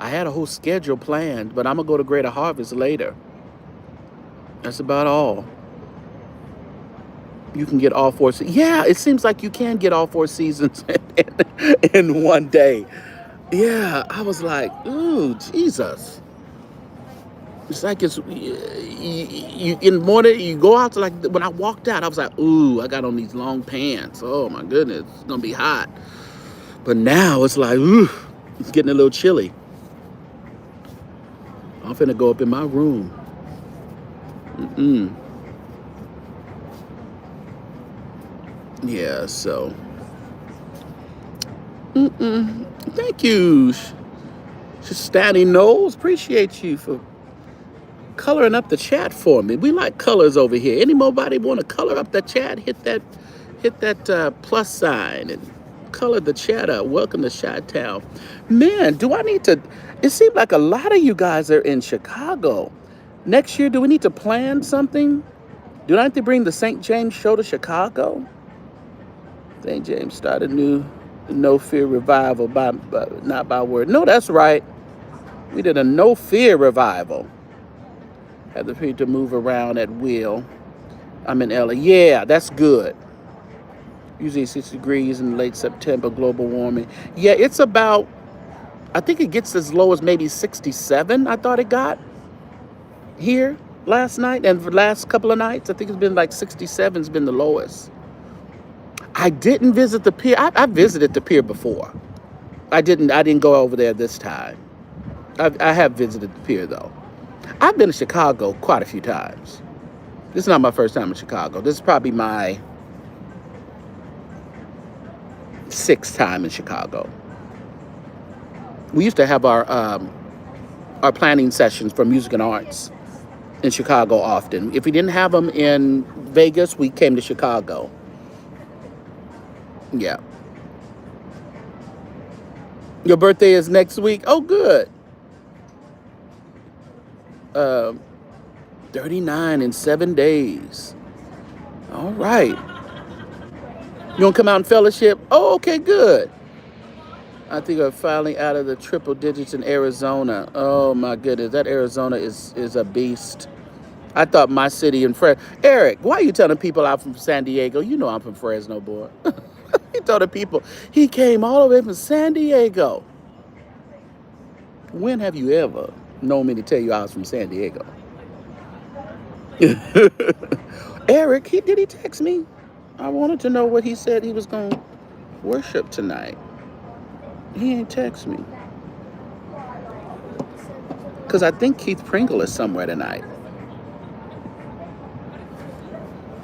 I had a whole schedule planned, but I'm going to go to Greater Harvest later. That's about all. You can get all 4 seasons. Yeah, it seems like you can get all 4 seasons in one day. Yeah, I was like, ooh, Jesus. It's like you in the morning, you go out to, like, when I walked out, I was like, ooh, I got on these long pants. Oh my goodness, it's gonna be hot. But now it's like, ooh, it's getting a little chilly. I'm finna go up in my room. Yeah, so thank you, Stanny Knowles. Appreciate you for coloring up the chat for me. We like colors over here. Anybody want to color up the chat? Hit that plus sign and color the chat up. Welcome to Chi-Town. Man, do I need to? It seems like a lot of you guys are in Chicago. Next year, do we need to plan something? Do I have to bring the St. James Show to Chicago? St. James started a new No Fear revival by not by word. No, that's right. We did a No Fear revival. Had the people to move around at will. I'm in LA. Yeah, that's good. Usually 60 degrees in late September, global warming. Yeah, it's about, I think it gets as low as maybe 67, I thought it got here last night. And for the last couple of nights, I think it's been like 67's been the lowest. I didn't visit the pier. I visited the pier before. I didn't go over there this time. I have visited the pier though. I've been to Chicago quite a few times. This is not my first time in Chicago. This is probably my sixth time in Chicago. We used to have our planning sessions for music and arts in Chicago often. If we didn't have them in Vegas, we came to Chicago. Yeah. Your birthday is next week. Oh, good. 39 in 7 days. All right. You want to come out and fellowship? Oh, okay, good. I think we're finally out of the triple digits in Arizona. Oh my goodness, that Arizona is a beast. I thought my city in Fresno. Eric, why are you telling people I'm from San Diego? You know I'm from Fresno, boy. He told the people he came all the way from San Diego. When have you ever known me to tell you I was from San Diego? Eric, did he text me? I wanted to know what he said he was going to worship tonight. He ain't text me. Because I think Keith Pringle is somewhere tonight.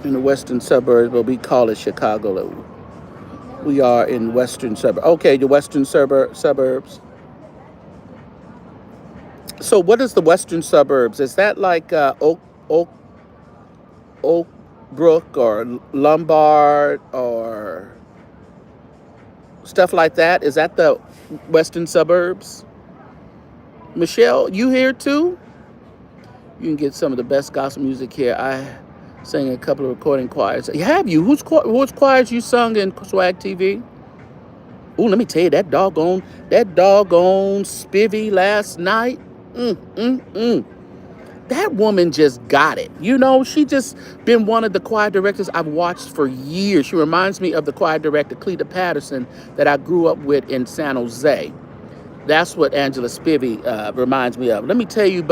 In the western suburbs, but we call it Chicago. We are in western suburbs. Okay, the western suburbs. So what is the western suburbs? Is that like Oak Brook or Lombard or stuff like that? Is that the western suburbs? Michelle, you here too? You can get some of the best gospel music here. I sang a couple of recording choirs. Have you? Whose choirs you sung in Swag TV? Oh, let me tell you, that doggone Spivvy last night. That woman just got it. You know, she just been one of the choir directors I've watched for years. She reminds me of the choir director, Cleta Patterson, that I grew up with in San Jose. That's what Angela Spivvy reminds me of. Let me tell you,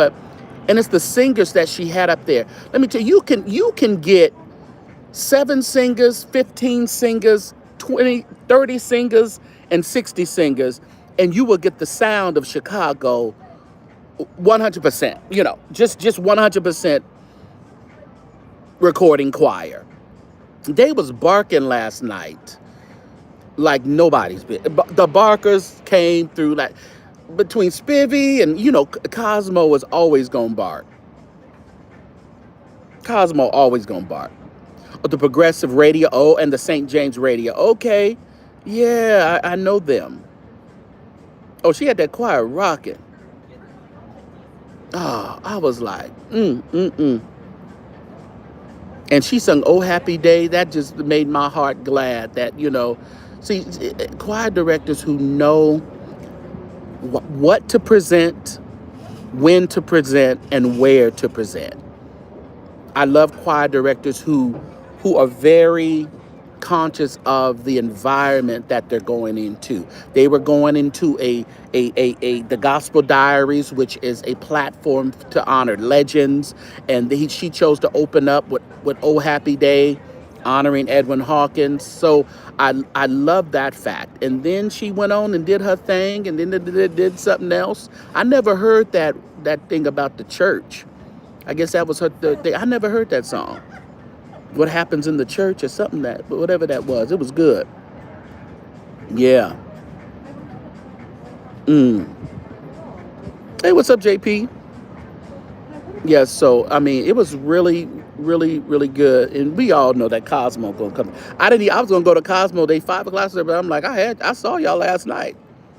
and it's the singers that she had up there. Let me tell you, you can get 7 singers, 15 singers, 20, 30 singers, and 60 singers, and you will get the sound of Chicago 100%. You know, just 100% recording choir. They was barking last night like nobody's been. The barkers came through like between Spivvy and, you know, Cosmo was always gonna bark. Cosmo always gonna bark. The Progressive Radio, and the St. James Radio. Okay, yeah, I know them. Oh, she had that choir rocking. Oh, I was like, And she sung "Oh Happy Day." That just made my heart glad that, you know, see, choir directors who know what to present, when to present, and where to present. I love choir directors who are very conscious of the environment that they're going into. They were going into the Gospel Diaries, which is a platform to honor legends, and she chose to open up with "Oh Happy Day," honoring Edwin Hawkins. So I love that fact. And then she went on and did her thing, and then did something else. I never heard that thing about the church. I guess that was her. I never heard that song. What happens in the church or something that, but whatever that was, it was good. Yeah. Mm. Hey, what's up, JP? Yeah, so I mean, it was really, really, really good, and we all know that Cosmo gonna come. I was gonna go to Cosmo. They 5 o'clock, but I'm like, I saw y'all last night.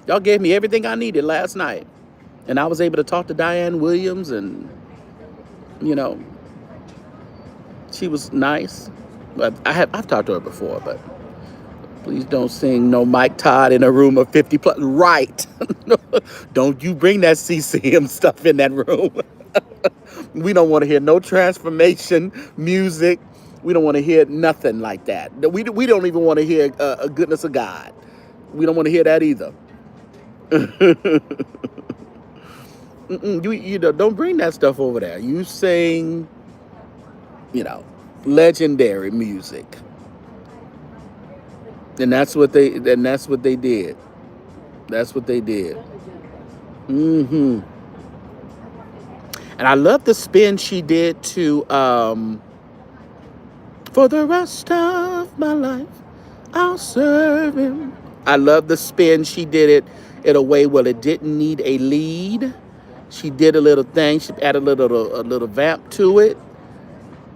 Y'all gave me everything I needed last night, and I was able to talk to Diane Williams, and you know, she was nice. But I've talked to her before, but please don't sing no Mike Todd in a room of 50 plus. Right? Don't you bring that CCM stuff in that room. We don't want to hear no transformation music. We don't want to hear nothing like that. We don't even want to hear a goodness of God. We don't want to hear that either. You know, don't bring that stuff over there. You sing, you know, legendary music, and that's what they did. That's what they did. hmm And I love the spin she did to "For the Rest of My Life, I'll Serve Him." I love the spin she did it in a way where it didn't need a lead. She did a little thing. She added a little vamp to it.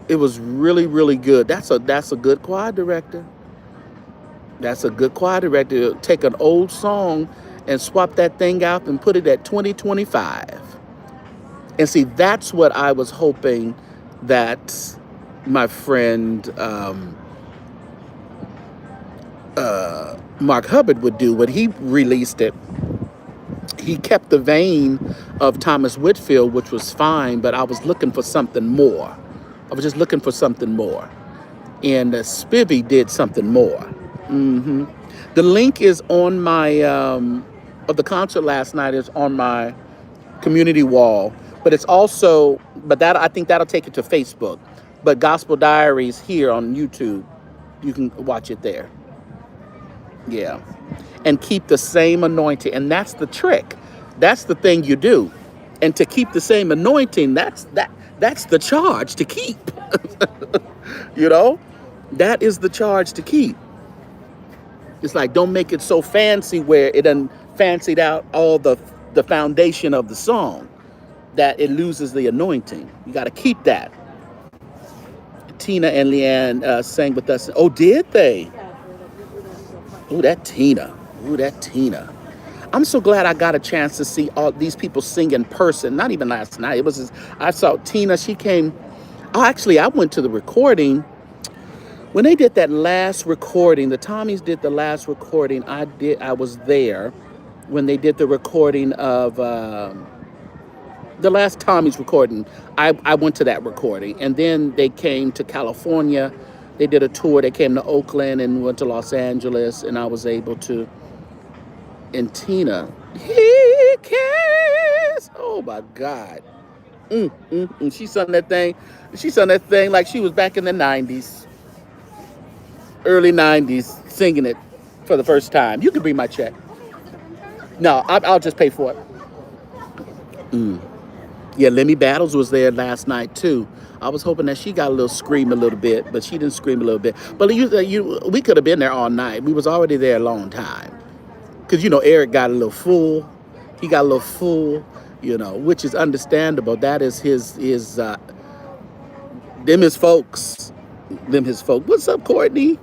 It was really, really good. That's a good choir director. That's a good choir director. Take an old song and swap that thing out and put it at 2025. And see, that's what I was hoping that my friend Mark Hubbard would do when he released it. He kept the vein of Thomas Whitfield, which was fine, but I was looking for something more. I was just looking for something more. And Spivvy did something more. hmm The link is on my, of the concert last night is on my community wall, but it's also, but that I think that'll take you to Facebook. But Gospel Diaries here on YouTube, you can watch it there. Yeah. And keep the same anointing. And that's the trick. That's the thing you do. And to keep the same anointing, that's the charge to keep. You know? That is the charge to keep. It's like don't make it so fancy where it done fancied out all the foundation of the song that it loses the anointing. You got to keep that. Tina and Leanne sang with us. Oh, did they? Ooh, that Tina. Ooh, that Tina. I'm so glad I got a chance to see all these people sing in person. Not even last night. I saw Tina. She came. Oh, actually, I went to the recording when they did that last recording. The Tommies did the last recording. I was there when they did the recording of the last Tommy's recording. I went to that recording, and then they came to California. They did a tour. They came to Oakland and went to Los Angeles, and I was able to. And Tina, he cares. Oh my God. She sung that thing. She sung that thing like she was back in the 90s, early 90s, singing it for the first time. You can bring my check. No, I'll just pay for it. Yeah, Lemmy Battles was there last night too. I was hoping that she got a little scream a little bit, but she didn't scream a little bit. But we could have been there all night. We was already there a long time. Because, Eric got a little full. He got a little full, which is understandable. That is them his folks. Them his folks. What's up, Courtney?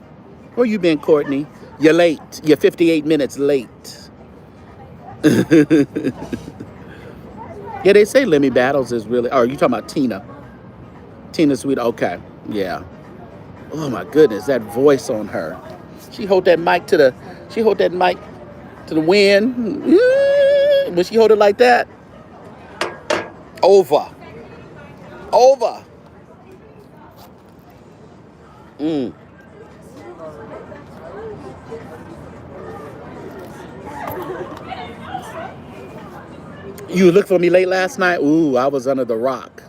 Where you been, Courtney? You're late. You're 58 minutes late. Yeah, they say Lemmy Battles is really... Oh, you talking about Tina? Tina Sweet. Okay. Yeah. Oh, my goodness. That voice on her. She hold that mic to the wind. When she hold it like that, over. You looked for me late last night? Ooh, I was under the rock.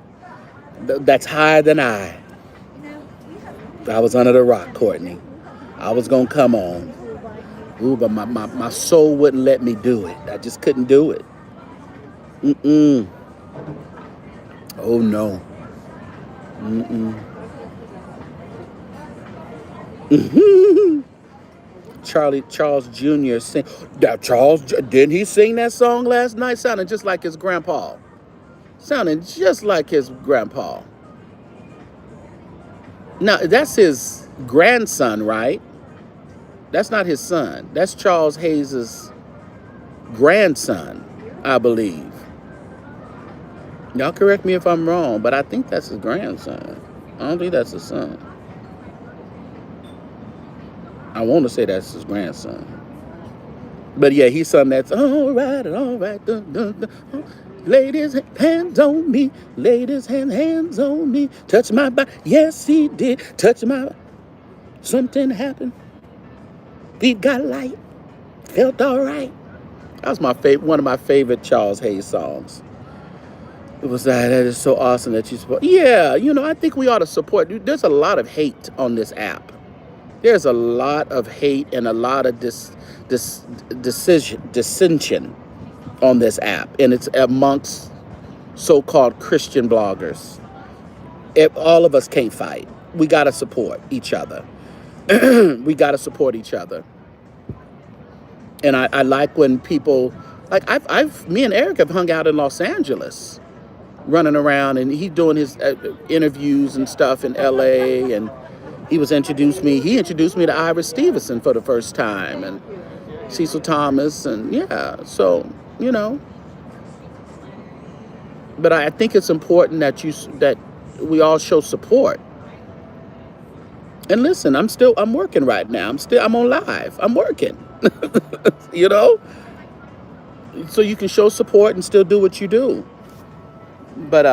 That's higher than I. I was under the rock, Courtney. I was going to come on. Ooh, but my soul wouldn't let me do it. I just couldn't do it. Oh, no. Charles Jr. sing that. Didn't he sing that song last night? Sounding just like his grandpa. Sounding just like his grandpa. Now that's his grandson, right? That's not his son. That's Charles Hayes's grandson, I believe. Y'all correct me if I'm wrong, but I think that's his grandson. I don't think that's his son. I want to say that's his grandson. But yeah, he's something that's all right, all right. Dun, dun, dun. Laid his hands on me, laid his hands on me, touch my body. Yes, he did. Touch my. Something happened. Feet got light. Felt all right. That was my favorite, one of my favorite Charles Hayes songs. It was that is so awesome that you support. Yeah, I think we ought to support. There's a lot of hate on this app. There's a lot of hate and a lot of dissension on this app, and it's amongst so-called Christian bloggers. If all of us can't fight, we got to support each other. We got to support each other. And I like when people, like me and Eric have hung out in Los Angeles, running around, and he doing his interviews and stuff in LA, and he introduced me to Iris Stevenson for the first time, and Cecil Thomas, and yeah, so, but I think it's important that we all show support. And listen, I'm working right now. I'm on live. I'm working. So you can show support and still do what you do. But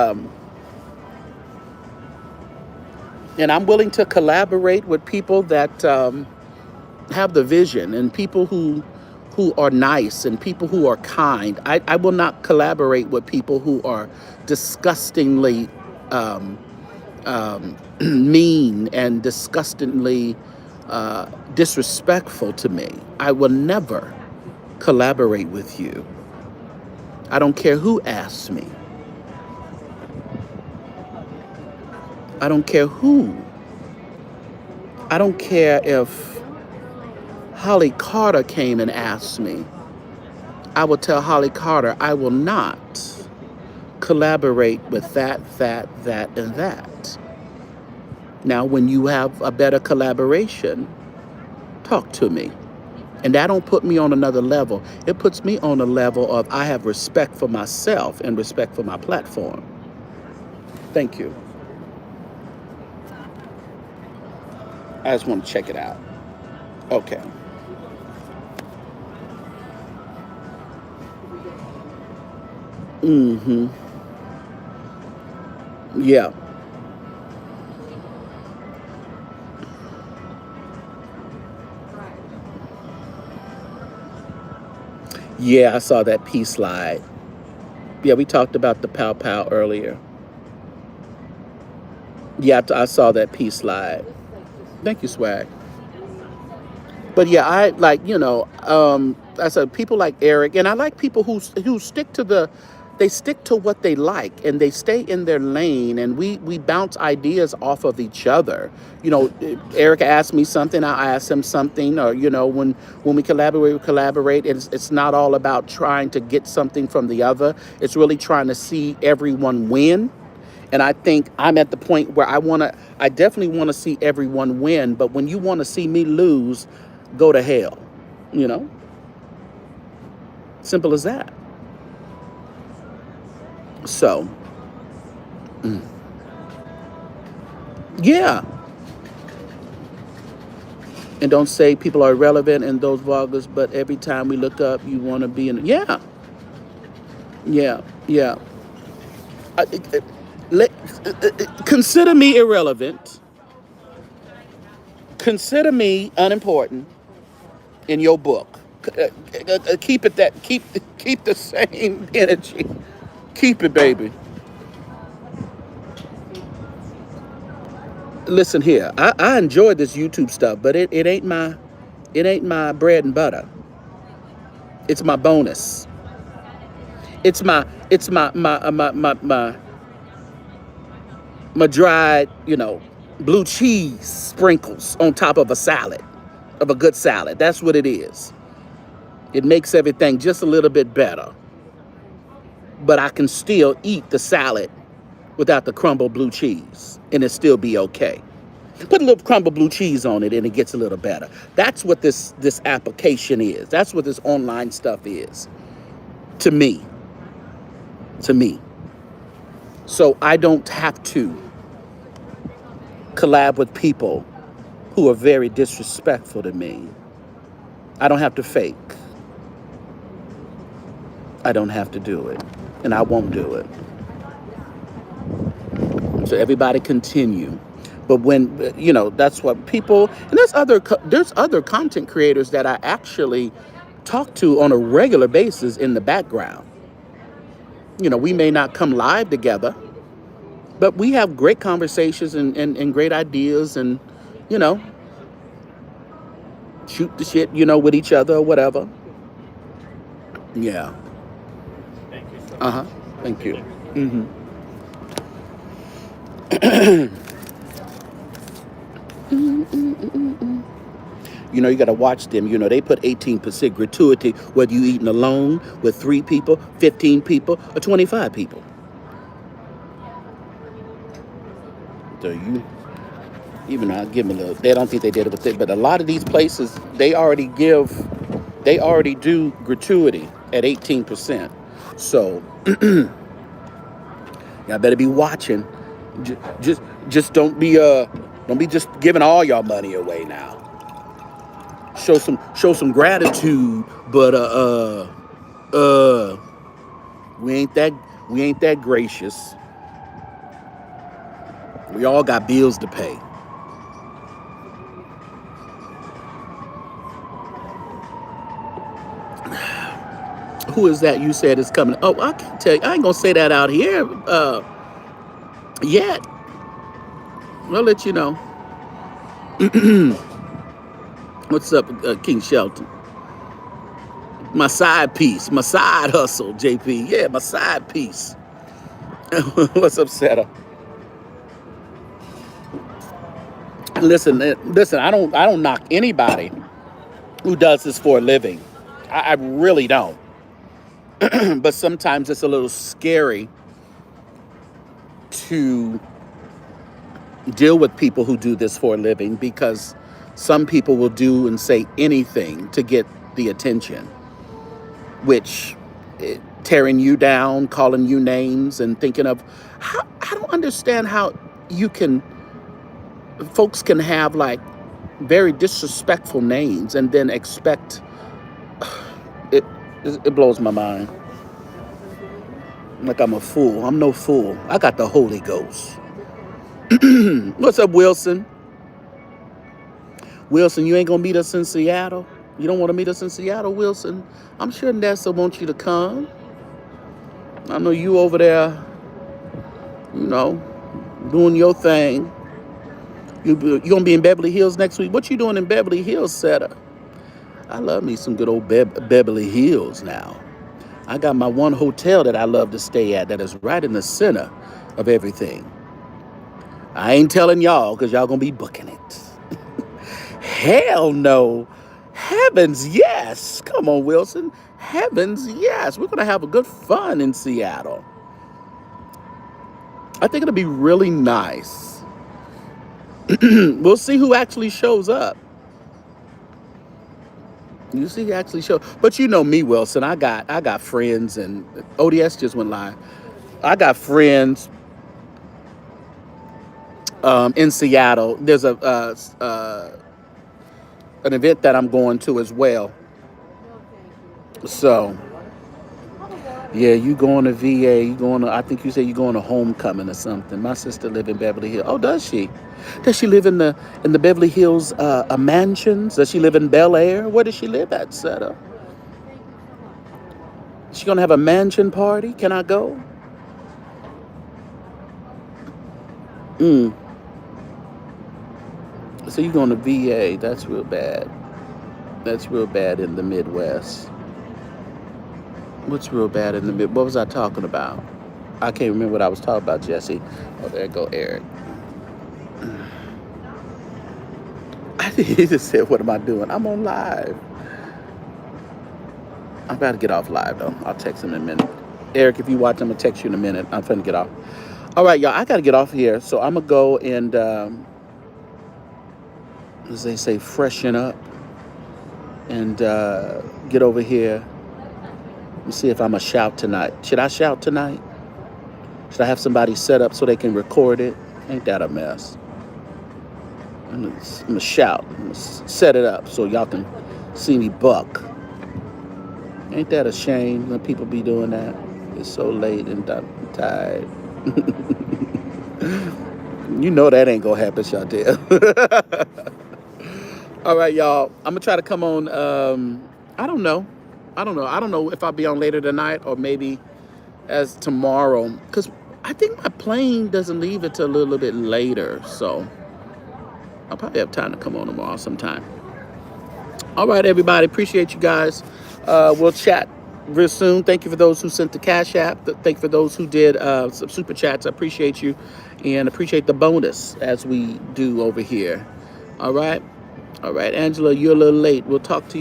and I'm willing to collaborate with people that have the vision, and people who are nice, and people who are kind. I will not collaborate with people who are disgustingly mean and disgustingly disrespectful to me. I will never collaborate with you. I don't care who asks me. I don't care who. I don't care if Holly Carter came and asked me. I will tell Holly Carter I will not collaborate with that, and that. Now, when you have a better collaboration, talk to me. And that don't put me on another level. It puts me on a level of I have respect for myself and respect for my platform. Thank you. I just want to check it out. Okay. Mm-hmm. Yeah. Yeah, I saw that P slide. Yeah, we talked about the pow pow earlier. Yeah, I saw that P slide. Thank you, Swag. But yeah, I like, I said people like Eric, and I like people who stick to they stick to what they like, and they stay in their lane, and we bounce ideas off of each other. Eric asked me something, I asked him something, or when we collaborate. It's not all about trying to get something from the other. It's really trying to see everyone win. And I think I'm at the point where I definitely want to see everyone win. But when you want to see me lose, go to hell. Simple as that. So, yeah. And don't say people are irrelevant in those vloggers, but every time we look up, you want to be in. Yeah. Yeah. Yeah. Consider me irrelevant. Consider me unimportant in your book. Keep it that. Keep the same energy. Keep it, baby. Listen here. I enjoy this YouTube stuff, but it ain't my bread and butter. It's my bonus. It's my dried, blue cheese sprinkles on top of a salad, of a good salad. That's what it is. It makes everything just a little bit better. But I can still eat the salad without the crumbled blue cheese, and it still be okay. Put a little crumbled blue cheese on it, and it gets a little better. That's what this application is. That's what this online stuff is, to me. To me. So I don't have to collab with people who are very disrespectful to me. I don't have to fake. I don't have to do it, and I won't do it. So everybody continue. But when, that's what people, and there's other content creators that I actually talk to on a regular basis in the background. We may not come live together, but we have great conversations and great ideas, and, shoot the shit, with each other or whatever. Yeah. Uh-huh. Thank you. Mm-hmm. You got to watch them. They put 18% gratuity, whether you eating alone, with 3 people, 15 people, or 25 people. So even I'll give them a little, they don't think they did it with it, but a lot of these places, they already do gratuity at 18%. So, y'all better be watching. Just don't be just giving all your money away now. Show some gratitude, but we ain't that gracious. We all got bills to pay. Who is that you said is coming? Oh, I can't tell you. I ain't gonna say that out here yet. I'll let you know. What's up, King Shelton? My side piece, my side hustle, JP. Yeah, my side piece. What's up, Seta? Listen. I don't knock anybody who does this for a living. I really don't. But sometimes it's a little scary to deal with people who do this for a living, because some people will do and say anything to get the attention, which tearing you down, calling you names, and thinking of how, I don't understand how folks can have like very disrespectful names and then expect it blows my mind. Like I'm a fool. I'm no fool. I got the Holy Ghost. What's up, Wilson? Wilson, you ain't gonna meet us in Seattle? You don't want to meet us in Seattle, Wilson? I'm sure Nessa wants you to come. I know you over there, doing your thing. You gonna be in Beverly Hills next week? What you doing in Beverly Hills, Seta? I love me some good old Beverly Hills now. I got my one hotel that I love to stay at that is right in the center of everything. I ain't telling y'all because y'all gonna be booking it. Hell no. Heavens yes. Come on, Wilson. Heavens yes. We're gonna have a good fun in Seattle. I think it'll be really nice. We'll see who actually shows up. You see who actually shows. But you know me, Wilson. I got friends, and ODS just went live. I got friends in Seattle. There's an event that I'm going to as well. So, yeah, you going to VA? You going to? I think you said you going to homecoming or something. My sister live in Beverly Hills. Oh, does she? Does she live in the Beverly Hills mansions? Does she live in Bel Air? Where does she live at, Seta? She gonna have a mansion party? Can I go? So you going to VA? That's real bad. That's real bad in the Midwest. What's real bad in the Mid? What was I talking about? I can't remember what I was talking about, Jesse. Oh, there go Eric. He just said, "What am I doing? I'm on live. I'm about to get off live though. I'll text him in a minute. Eric, if you watch, I'm gonna text you in a minute. I'm finna get off. All right, y'all. I gotta get off here, so I'm gonna go and, as they say, freshen up and get over here and see if I'm gonna shout tonight. Should I shout tonight? Should I have somebody set up so they can record it? Ain't that a mess? I'm gonna shout. I'm gonna set it up so y'all can see me buck. Ain't that a shame when people be doing that? It's so late and I'm tired. You know that ain't gonna happen, Chantel. All right, y'all. I'm gonna try to come on. I don't know. I don't know if I'll be on later tonight or maybe as tomorrow, because I think my plane doesn't leave until a little bit later. So I'll probably have time to come on tomorrow sometime. All right, everybody. Appreciate you guys. We'll chat real soon. Thank you for those who sent the Cash App. Thank you for those who did some super chats. I appreciate you and appreciate the bonus as we do over here. All right. All right, Angela, you're a little late. We'll talk to you.